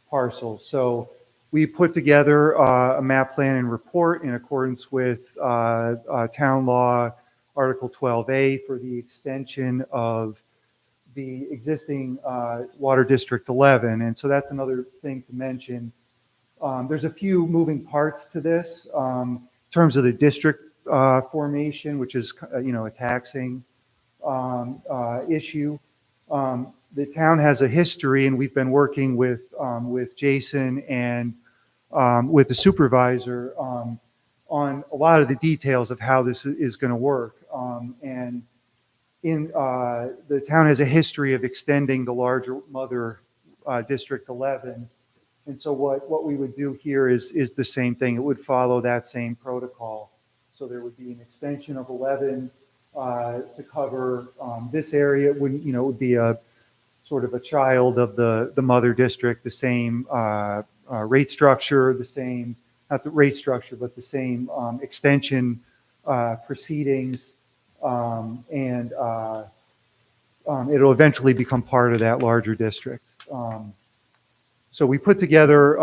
parcels. So we put together a map plan and report in accordance with Town Law Article 12A for the extension of the existing Water District 11. And so that's another thing to mention. There's a few moving parts to this in terms of the district formation, which is, a taxing issue. The town has a history, and we've been working with Jason and with the supervisor on a lot of the details of how this is going to work. And the town has a history of extending the larger mother District 11. And so what we would do here is the same thing. It would follow that same protocol. So there would be an extension of 11 to cover this area. It wouldn't, it would be a sort of a child of the mother district, the same rate structure, the same, not the rate structure, but the same extension proceedings. And it'll eventually become part of that larger district. So we put together,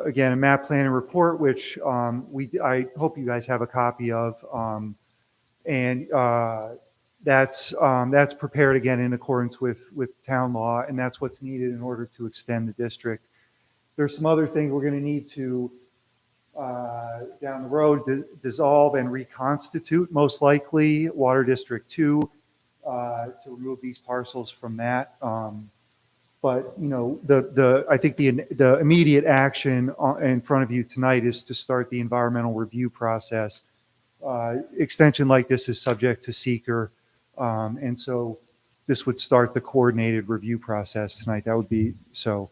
again, a map plan and report, which I hope you guys have a copy of. And that's prepared again in accordance with town law, and that's what's needed in order to extend the district. There's some other things we're going to need to, down the road, dissolve and reconstitute, most likely Water District 2, to remove these parcels from that. But I think the immediate action in front of you tonight is to start the environmental review process. Extension like this is subject to seeker, and so this would start the coordinated review process tonight. That would be so.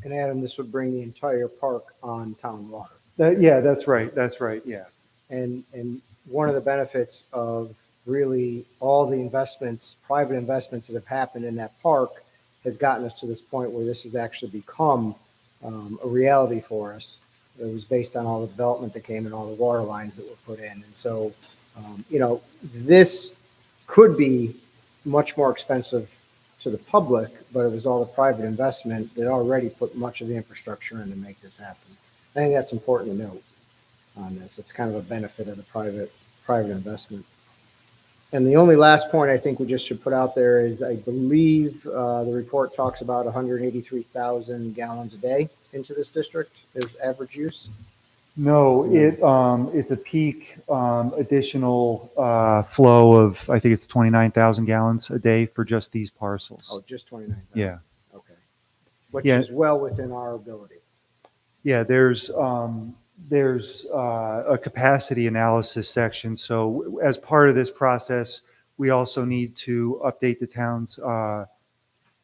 And Adam, this would bring the entire park on town water. Yeah, that's right. That's right. Yeah. And one of the benefits of really all the investments, private investments that have happened in that park has gotten us to this point where this has actually become a reality for us. It was based on all the development that came and all the water lines that were put in. And so, this could be much more expensive to the public, but it was all the private investment that already put much of the infrastructure in to make this happen. I think that's important to note on this. It's kind of a benefit of the private investment. And the only last point I think we just should put out there is I believe the report talks about 183,000 gallons a day into this district is average use. No, it's a peak additional flow of, I think it's 29,000 gallons a day for just these parcels. Oh, just 29,000. Yeah. Okay. Which is well within our ability. Yeah, there's a capacity analysis section. So as part of this process, we also need to update the town's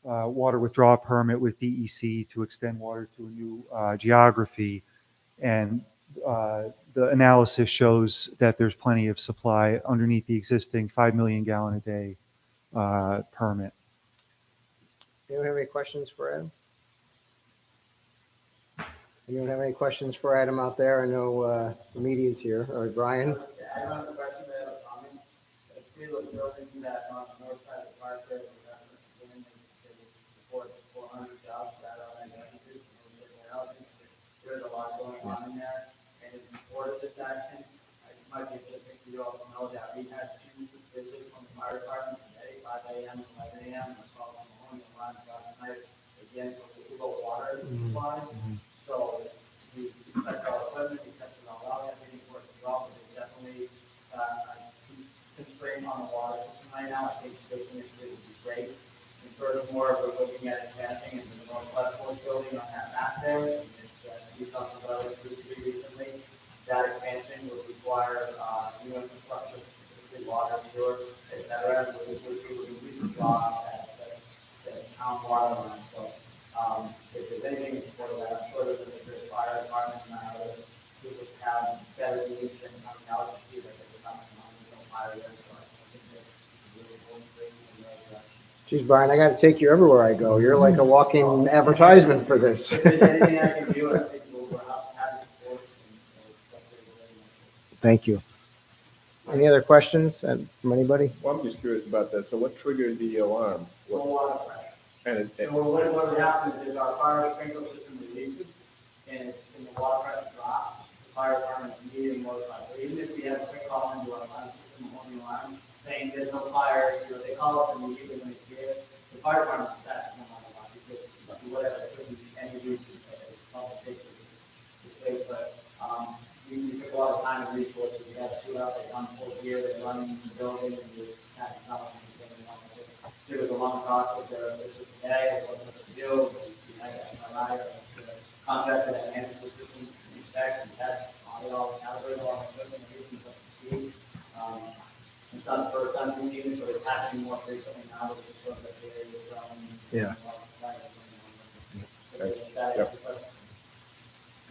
water withdrawal permit with DEC to extend water to a new geography. And the analysis shows that there's plenty of supply underneath the existing 5 million gallon a day permit. Anyone have any questions for Adam? Anyone have any questions for Adam out there? I know the media is here. All right, Brian. I don't have a question, but I have a comment. I feel the building that on the north side of the park there, support 400 jobs that are on that. There's a lot going on in there, and in support of this action, it might be a good thing for you all to know that we had 2 visits from the fire department today, 5 a.m. and 11 a.m. and 12 in the morning and 1 o'clock at night, again, for the local water supply. So we checked our equipment, we tested it all out, everything works well, but there's definitely a constraint on the water system right now. I think fixing it would be great. And furthermore, we're looking at expanding in the Northwest Force building on that map there. We talked about it recently. That expansion would require new infrastructure, specifically water, sewer, et cetera, which would increase the draw at town water line. So if there's anything in support of that, I'm sure that the fire department and other people have better needs than coming out to see that they're coming on, no fire there. So I think that's a really important thing in the right direction. Geez, Brian, I got to take you everywhere I go. You're like a walking advertisement for this. If there's anything I can do, I think we'll have to support. Thank you. Any other questions from anybody? Well, I'm just curious about that. So what triggered the alarm? Low water pressure. And So what happens is our fire sprinkler system releases, and the water pressure drops, the fire department immediately notifies. So even if we have a quick call into our alarm system on the alarm, saying there's no fire, they call us immediately when they see it, the fire department is back on the alarm, because whatever, it could be any reason, but, we took a lot of time and resources, we had to shoot out, they run full gear, they run in the building, and we had to tell them, it was a long process, this was today, it wasn't what to do, we had to MRI, the contractor that manages the system, inspect, and test, all calibrate all the equipment, everything's up to speed. It's not the first time we've seen it, but it's happening more frequently now, with the sort of the area is growing. Yeah. Yep.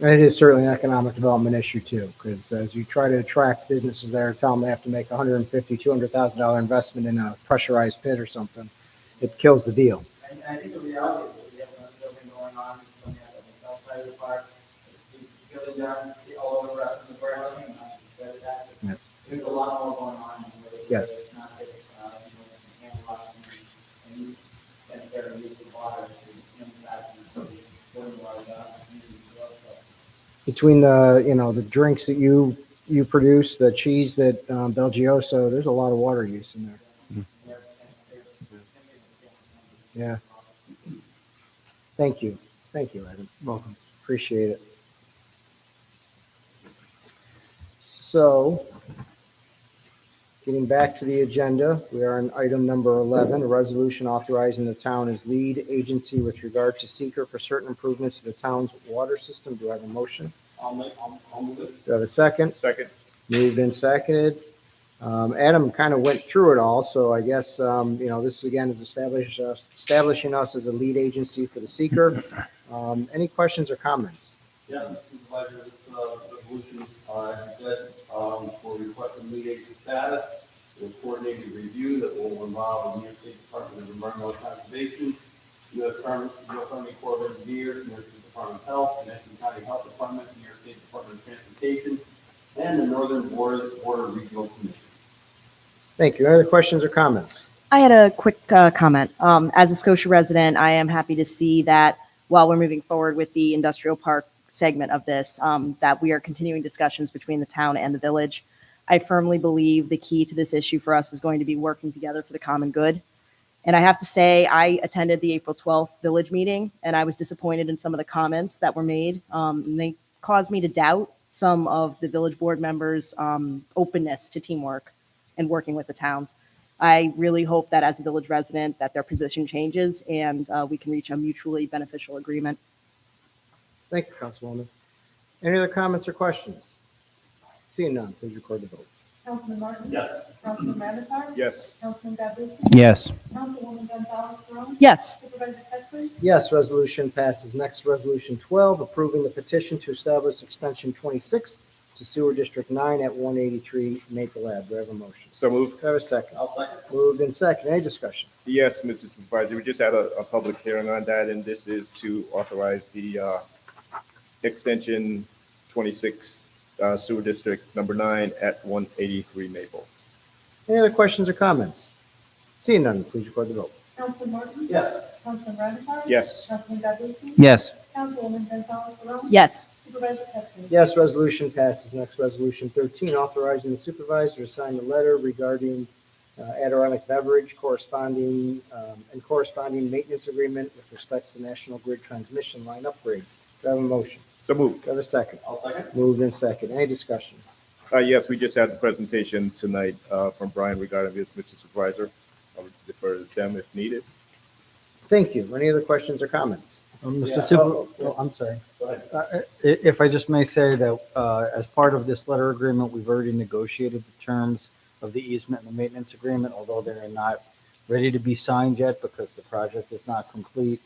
And it is certainly an economic development issue too, because as you try to attract businesses there, tell them they have to make $150,000-$200,000 investment in a pressurized pit or something, it kills the deal. And I think the reality is that we have another building going on, we have the south side of the park, the building down, all over the rest of the warehousing, and not just better that. Yeah. There's a lot more going on. Yes. It's not just, hand washing and sanitary use of water, Between the drinks that you produce, the cheese that Belgioso, there's a lot of water use in there. Yeah. Thank you, Adam. Welcome. Appreciate it. So, getting back to the agenda, we are on item number 11, a resolution authorizing the town as lead agency with regard to seeker for certain improvements to the town's water system. Do I have a motion? I'll move it. Do I have a second? Second. Moved and seconded. Adam kind of went through it all, so I guess, this again is establishing us as a lead agency for the seeker. Any questions or comments? Yeah, Mr. Supervisor, this resolution, as you said, for requesting lead agency status, a coordinated review that will involve the New York State Department of Environmental Conservation, U.S. Army Corps of Engineers, New York State Department of Health, Connecticut County Health Department, New York State Department of Transportation, and the Northern Border Regional Commission. Thank you. Any other questions or comments? I had a quick comment. As a Scotia resident, I am happy to see that while we're moving forward with the industrial park segment of this, that we are continuing discussions between the town and the village. I firmly believe the key to this issue for us is going to be working together for the common good. And I have to say, I attended the April 12th village meeting, and I was disappointed in some of the comments that were made. And they caused me to doubt some of the village board members' openness to teamwork and working with the town. I really hope that as a village resident, that their position changes and we can reach a mutually beneficial agreement. Thank you, Councilwoman. Any other comments or questions? Seeing none, please record the vote. Councilman Martin? Yes. Councilman Ramichardt? Yes. Councilman Babinski? Yes. Councilwoman Gonzalez Brown? Yes. Supervisor Pettsley? Yes, resolution passes. Next, resolution 12, approving the petition to establish extension 26 to sewer district 9 at 183 Maple Ave. Do I have a motion? So moved. Do I have a second? I'll second. Moved and second. Any discussion? Yes, Mr. Supervisor, we just had a public hearing on that, and this is to authorize the extension 26 sewer district number 9 at 183 Maple. Any other questions or comments? Seeing none, please record the vote. Councilman Martin? Yes. Councilman Ramichardt? Yes. Councilman Babinski? Yes. Councilwoman Gonzalez Brown? Yes. Supervisor Pettsley? Yes, resolution passes. Next, resolution 13, authorizing the supervisor to sign the letter regarding Adirondack Beverage corresponding maintenance agreement with respect to National Grid transmission line upgrades. Do I have a motion? So moved. Do I have a second? I'll second. Moved and second. Any discussion? Yes, we just had the presentation tonight from Brian regarding this, Mr. Supervisor. I'll defer to them if needed. Thank you. Any other questions or comments? Mr. Super, I'm sorry. Go ahead. If I just may say that as part of this letter agreement, we've already negotiated the terms of the easement and the maintenance agreement, although they're not ready to be signed yet because the project is not complete.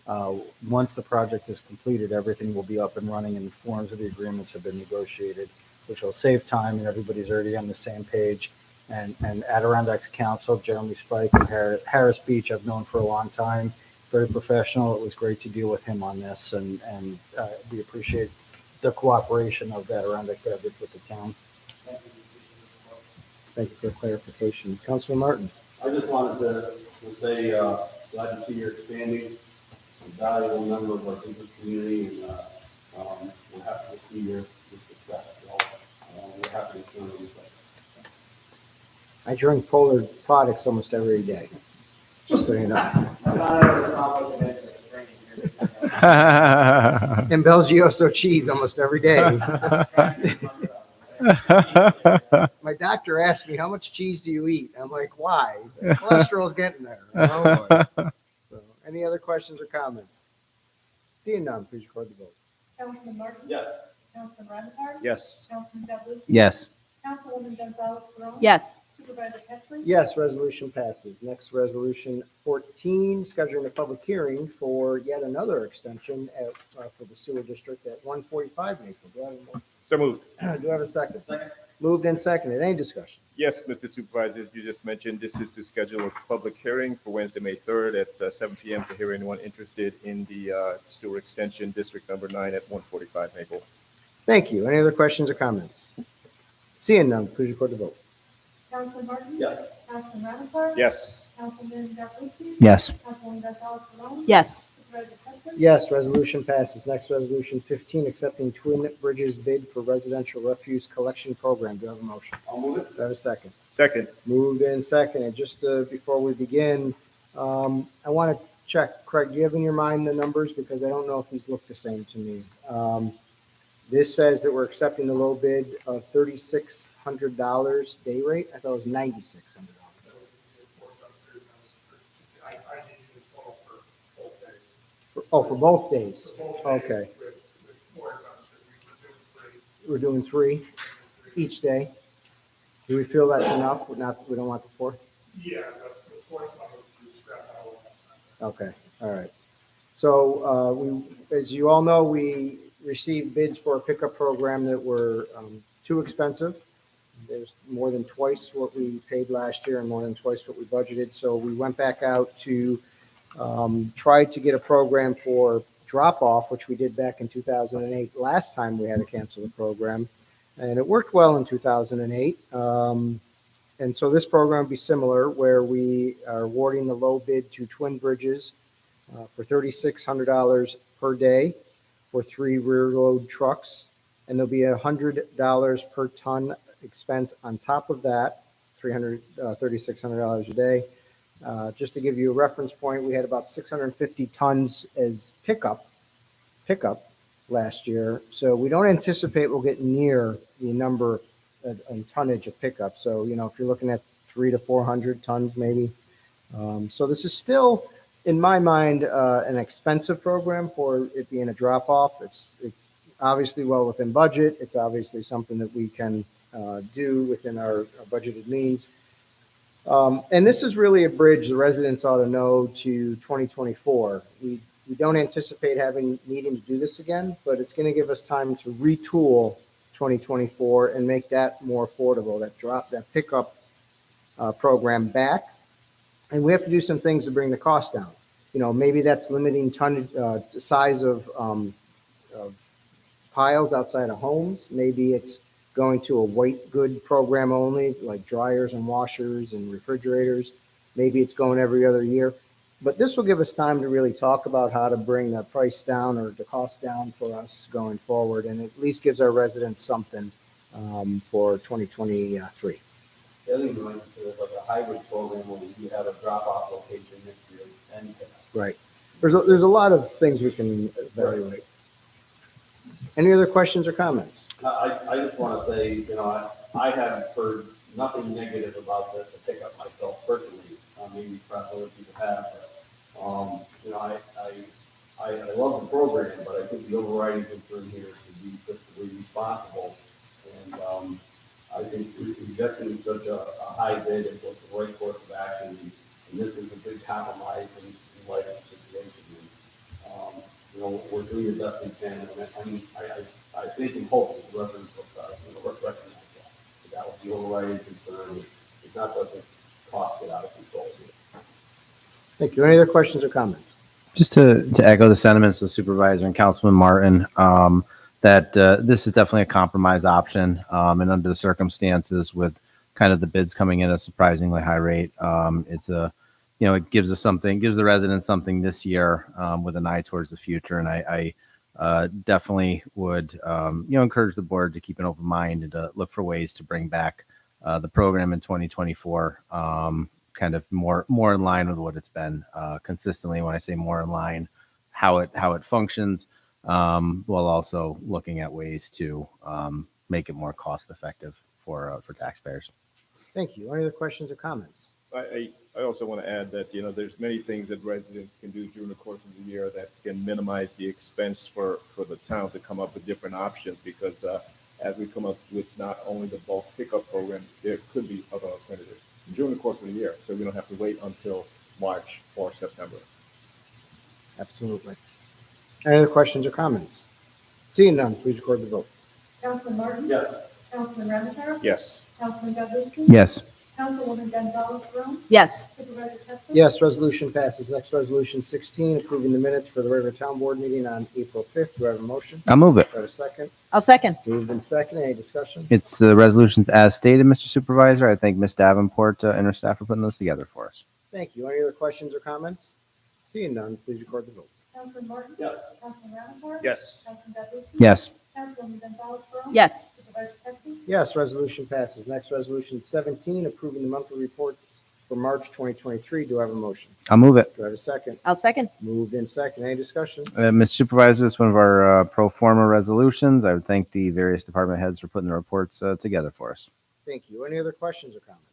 Once the project is completed, everything will be up and running and the forms of the agreements have been negotiated, which will save time and everybody's already on the same page. And Adirondack's counsel, Jeremy Spike and Harris Beach, I've known for a long time, very professional. It was great to deal with him on this and we appreciate the cooperation of Adirondack Beverage with the town. Thank you for clarification. Councilman Martin? I just wanted to say, glad to see you're expanding, a valuable member of our business community, and we're happy to see your success. So, we're happy to see you. I drink Polar products almost every day, just so you know. And Belgioso cheese almost every day. My doctor asked me, how much cheese do you eat? I'm like, why? He's like, cholesterol's getting there. Oh, boy. So, any other questions or comments? Seeing none, please record the vote. Councilman Martin? Yes. Councilman Ramichardt? Yes. Councilman Delavatio? Yes. Councilwoman Gonzalez Perron? Yes. Supervisor Pettsley? Yes, resolution passes. Next, resolution 14, scheduling a public hearing for yet another extension for the sewer district at 145 Maple. So moved. Do I have a second? Moved and seconded. Any discussion? Yes, Mr. Supervisor, as you just mentioned, this is to schedule a public hearing for Wednesday, May 3rd at 7 p.m. to hear anyone interested in the sewer extension, District Number 9 at 145 Maple. Thank you. Any other questions or comments? Seeing none, please record the vote. Councilman Martin? Yes. Councilman Ramichardt? Yes. Councilman Delavatio? Yes. Councilwoman Gonzalez Perron? Yes. Supervisor Pettsley? Yes, resolution passes. Next, resolution 15, accepting Twin Bridges bid for residential refuse collection program. Do I have a motion? I'll move it. Do I have a second? Second. Moved and seconded. Just before we begin, I want to check, Craig, do you have in your mind the numbers? Because I don't know if these look the same to me. This says that we're accepting the low bid of $3,600 day rate. I thought it was $9,600. Oh, for both days. Okay. We're doing 3 each day. Do we feel that's enough? We don't want the 4? Yeah, the fourth one was scrapped out. Okay, all right. So as you all know, we received bids for a pickup program that were too expensive. There's more than twice what we paid last year and more than twice what we budgeted. So we went back out to try to get a program for drop-off, which we did back in 2008. Last time we had to cancel the program, and it worked well in 2008. And so this program will be similar, where we are awarding the low bid to Twin Bridges for $3,600 per day for 3 rear load trucks. And there'll be $100 per ton expense on top of that, $3,600 a day. Just to give you a reference point, we had about 650 tons as pickup last year. So we don't anticipate we'll get near the number and tonnage of pickup. So, if you're looking at 300 to 400 tons, maybe. So this is still, in my mind, an expensive program for it being a drop off. It's obviously well within budget. It's obviously something that we can do within our budgeted means. And this is really a bridge the residents ought to know to 2024. We don't anticipate needing to do this again, but it's going to give us time to retool 2024 and make that more affordable, that pickup program back. And we have to do some things to bring the cost down. Maybe that's limiting tonnage, size of piles outside of homes. Maybe it's going to a white good program only, like dryers and washers and refrigerators. Maybe it's going every other year. But this will give us time to really talk about how to bring the price down or the cost down for us going forward, and at least gives our residents something for 2023. The other thing like a hybrid program where you have a drop-off location next to your end cap. Right. There's a lot of things we can evaluate. Any other questions or comments? I just want to say, I haven't heard nothing negative about the pickup myself personally. Maybe perhaps other people have, but, I love the program, but I think the overriding concern here is to be fiscally responsible. And I think rejecting such a high bid is what's the right course of action. And this is a big compromise in light of the situation. We're doing the best we can. And I think and hope that the residents will recognize that. That was the overriding concern. It's not that the costs get out of control here. Thank you. Any other questions or comments? Just to echo the sentiments of the supervisor and Councilman Martin, that this is definitely a compromise option, and under the circumstances with kind of the bids coming in at a surprisingly high rate. It's it gives us something, gives the residents something this year with an eye towards the future. And I definitely would, encourage the board to keep an open mind and to look for ways to bring back the program in 2024, kind of more in line with what it's been consistently. When I say more in line, how it functions, while also looking at ways to make it more cost effective for taxpayers. Thank you. Any other questions or comments? I also want to add that, there's many things that residents can do during the course of the year that can minimize the expense for the town to come up with different options, because as we come up with not only the bulk pickup program, there could be other alternatives during the course of the year, so we don't have to wait until March or September. Absolutely. Any other questions or comments? Seeing none, please record the vote. Councilman Martin? Yes. Councilman Ramichardt? Yes. Councilman Goodley? Yes. Councilwoman Gonzalez Brown? Yes. Supervisor Pettsley? Yes, resolution passes. Next, resolution 16, approving the minutes for the regular town board meeting on April 5th. Do I have a motion? I'll move it. Do I have a second? I'll second. Moved and second. Any discussion? It's the resolutions as stated, Mr. Supervisor. I thank Ms. Davenport and her staff for putting those together for us. Thank you. Any other questions or comments? Seeing none, please record the vote. Councilman Martin? Yes. Councilman Ramichardt? Yes. Councilman Goodley? Yes. Councilwoman Gonzalez Brown? Yes. Supervisor Pettsley? Yes, resolution passes. Next, resolution 17, approving the monthly reports for March 2023. Do I have a motion? I'll move it. Do I have a second? I'll second. Moved in second. Any discussion? Mr. Supervisor, it's one of our pro forma resolutions. I would thank the various department heads for putting the reports together for us. Thank you. Any other questions or comments?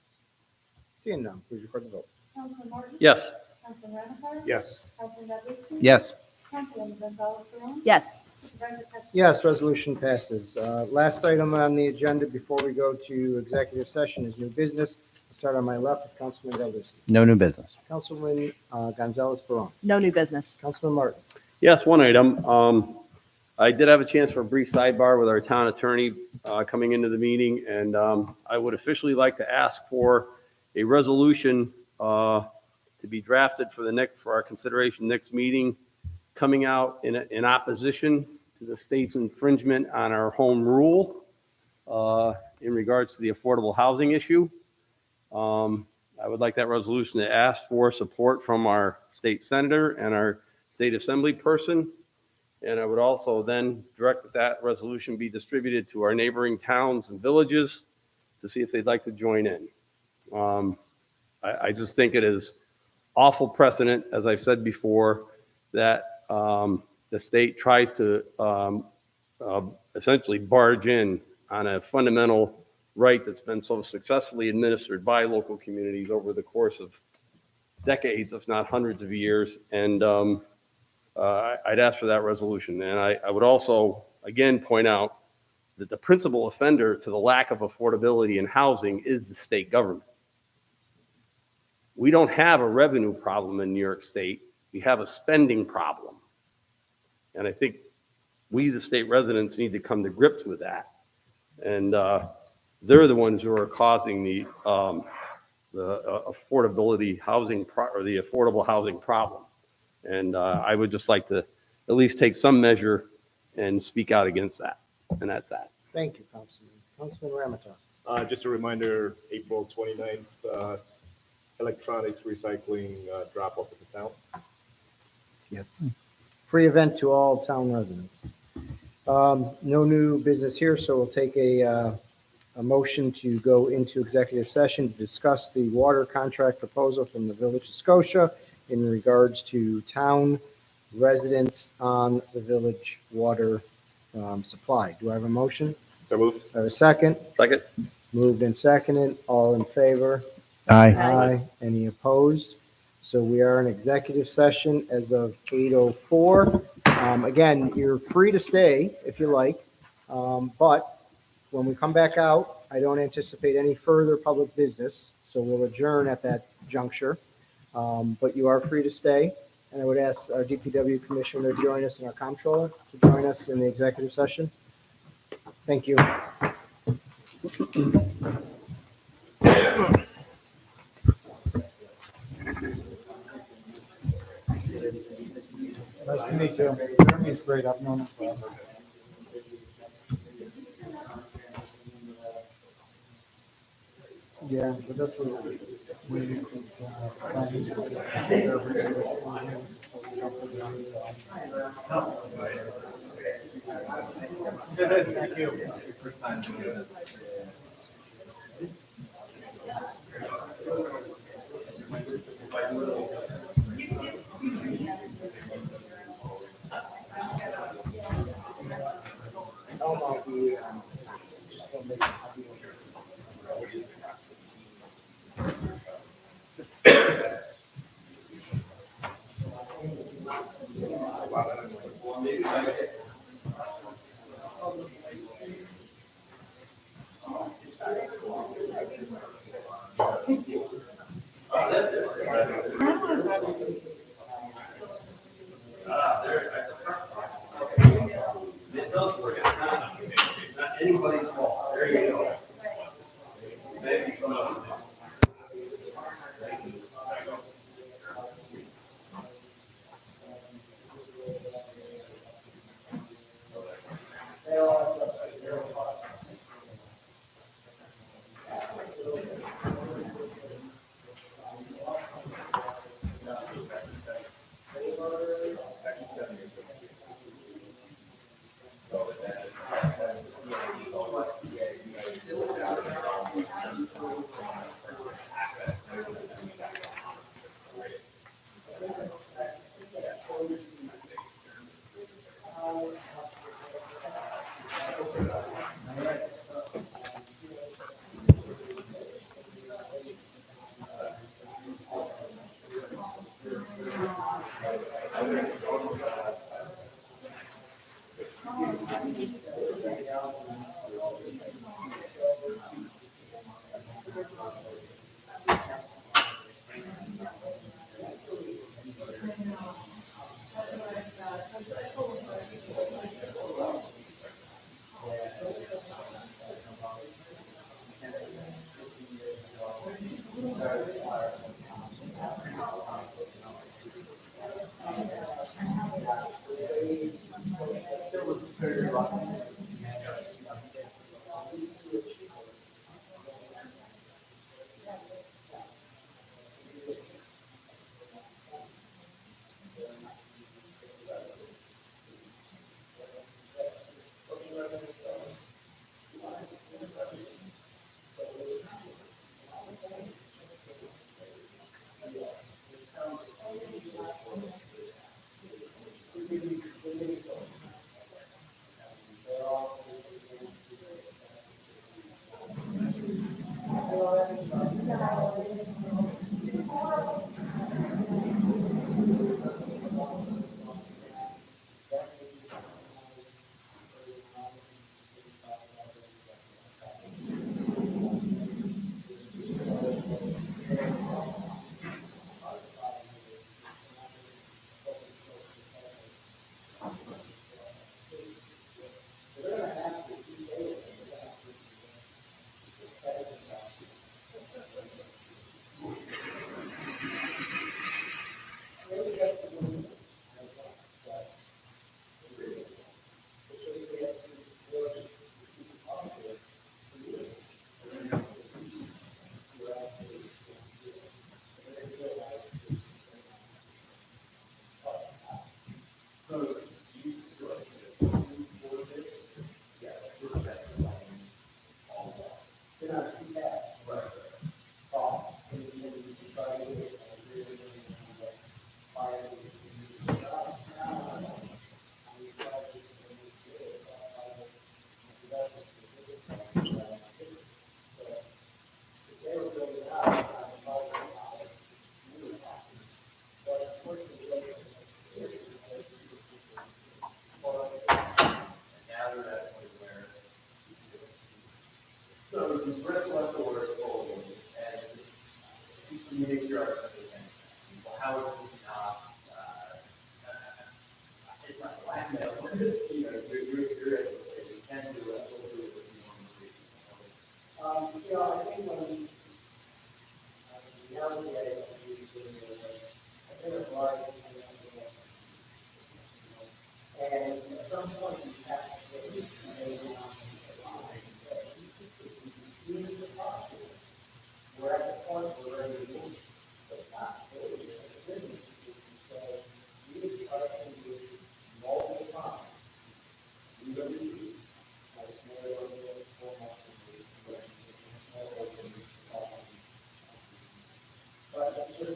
Seeing none, please record the vote. Councilman Martin? Yes. Councilman Ramichardt? Yes. Councilman Goodley? Yes. Councilwoman Gonzalez Brown? Yes. Supervisor Pettsley? Yes, resolution passes. Last item on the agenda before we go to executive session is new business. I'll start on my left with Councilman Goodley. No new business. Councilman Gonzalez Barone. No new business. Councilman Martin. Yes, one item. I did have a chance for a brief sidebar with our town attorney coming into the meeting, and I would officially like to ask for a resolution to be drafted for our consideration next meeting, coming out in opposition to the state's infringement on our home rule in regards to the affordable housing issue. I would like that resolution to ask for support from our state senator and our state assembly person. And I would also then direct that resolution be distributed to our neighboring towns and villages to see if they'd like to join in. I just think it is awful precedent, as I've said before, that the state tries to essentially barge in on a fundamental right that's been so successfully administered by local communities over the course of decades, if not hundreds of years. And I'd ask for that resolution. And I would also, again, point out that the principal offender to the lack of affordability in housing is the state government. We don't have a revenue problem in New York State. We have a spending problem. And I think we, the state residents, need to come to grips with that. And they're the ones who are causing the affordability housing or the affordable housing problem. And I would just like to at least take some measure and speak out against that. And that's that. Thank you, Councilman. Councilman Ramichardt. Just a reminder, April 29th, electronics recycling drop-off at the town. Yes. Free event to all town residents. No new business here, so we'll take a motion to go into executive session to discuss the water contract proposal from the Village of Scotia in regards to town residents on the village water supply. Do I have a motion? So moved. Do I have a second? Second? Moved and seconded. All in favor? Aye. Aye. Any opposed? So we are in executive session as of 8:04. Again, you're free to stay if you like, but when we come back out, I don't anticipate any further public business, so we'll adjourn at that juncture. But you are free to stay, and I would ask our DPW Commissioner to join us and our Comptroller to join us in the executive session. Thank you. Nice to meet you. Jeremy's great. I've known him forever. Yeah, but that's what we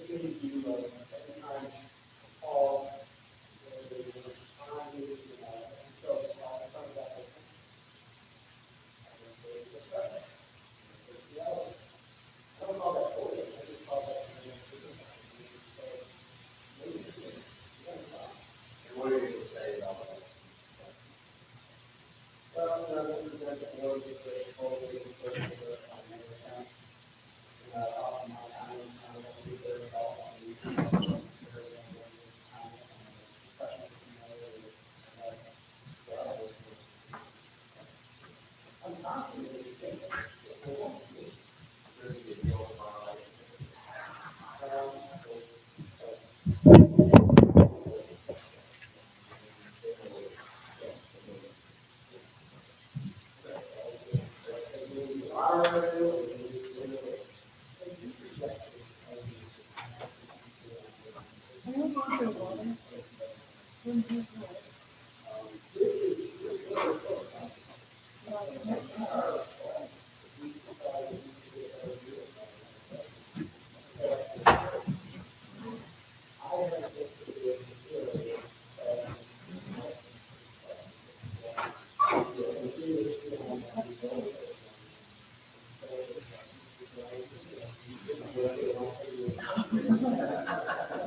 city view of every time Paul, they were responding, and so some of that was. I don't call that bullying, I just call that kind of and what are you going to say about that? Well, this is like the board with the whole thing, off my time, I don't think they're all I'm confident that you think it won't be. There's a deal of my life.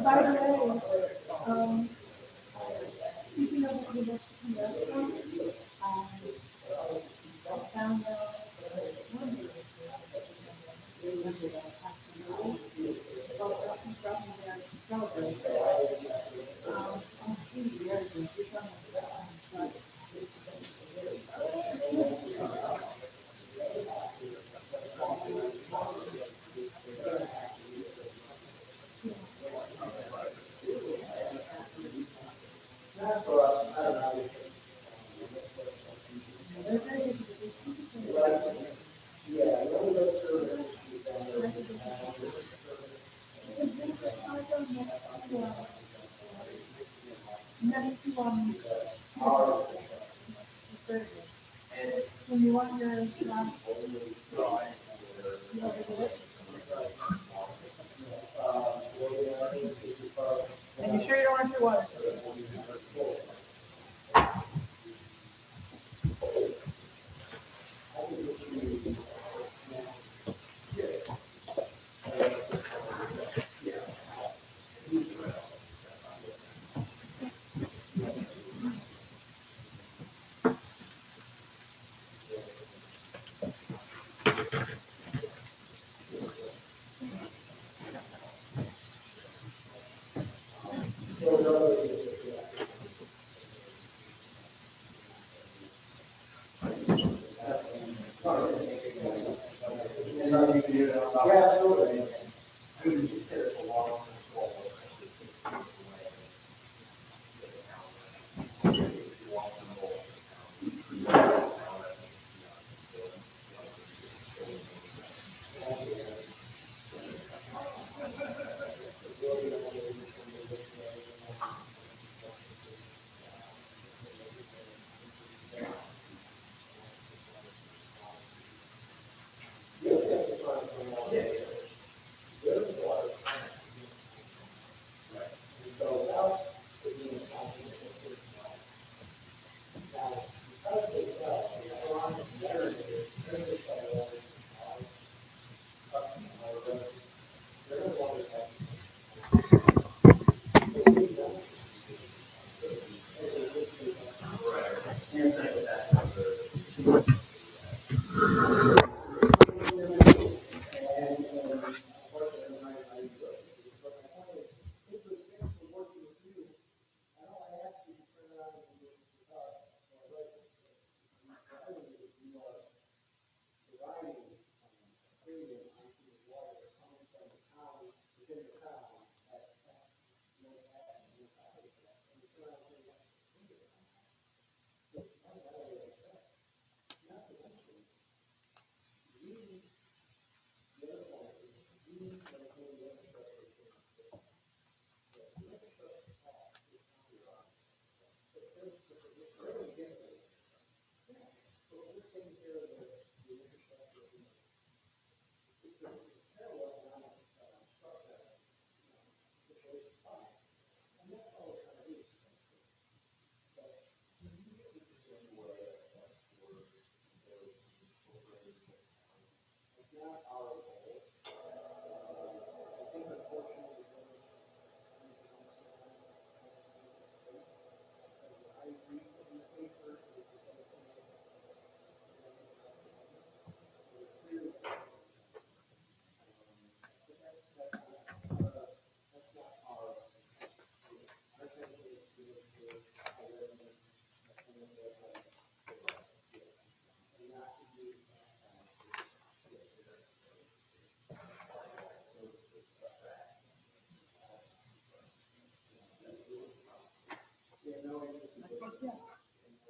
By the way, speaking of the university restaurant, found out next to when you want your and you sure you don't want your water?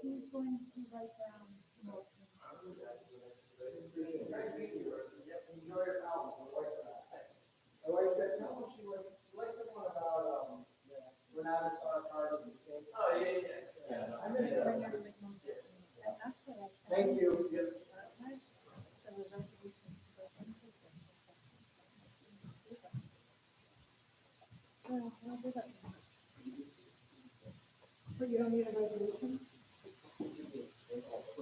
Who's going to write down the motion? Enjoy your album. My wife said, no, she liked the one about, we're not as far apart as we think. Oh, yeah. I'm gonna go. Bring everything on. And that's what I- Thank you. Okay. So the resolution to go into executive session. Well, I'll do that. But you don't need a resolution?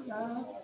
No.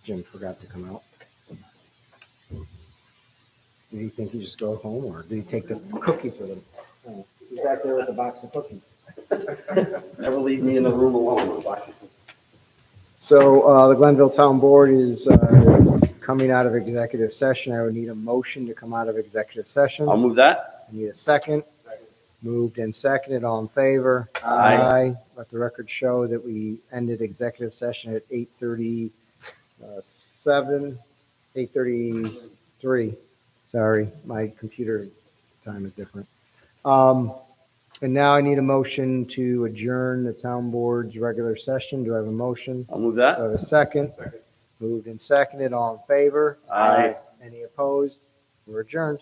Jim forgot to come out. Did he think he just go home, or did he take the cookies with him? Oh, he's back there with a box of cookies. Never leave me in the room alone. So the Glenville Town Board is coming out of executive session. I would need a motion to come out of executive session. I'll move that. I need a second. Moved and seconded. All in favor? Aye. Let the record show that we ended executive session at 8:37, 8:33. Sorry, my computer time is different. And now I need a motion to adjourn the town board's regular session. Do I have a motion? I'll move Do I that. have a second? Moved and seconded. All in favor? Aye. Any opposed? We're adjourned.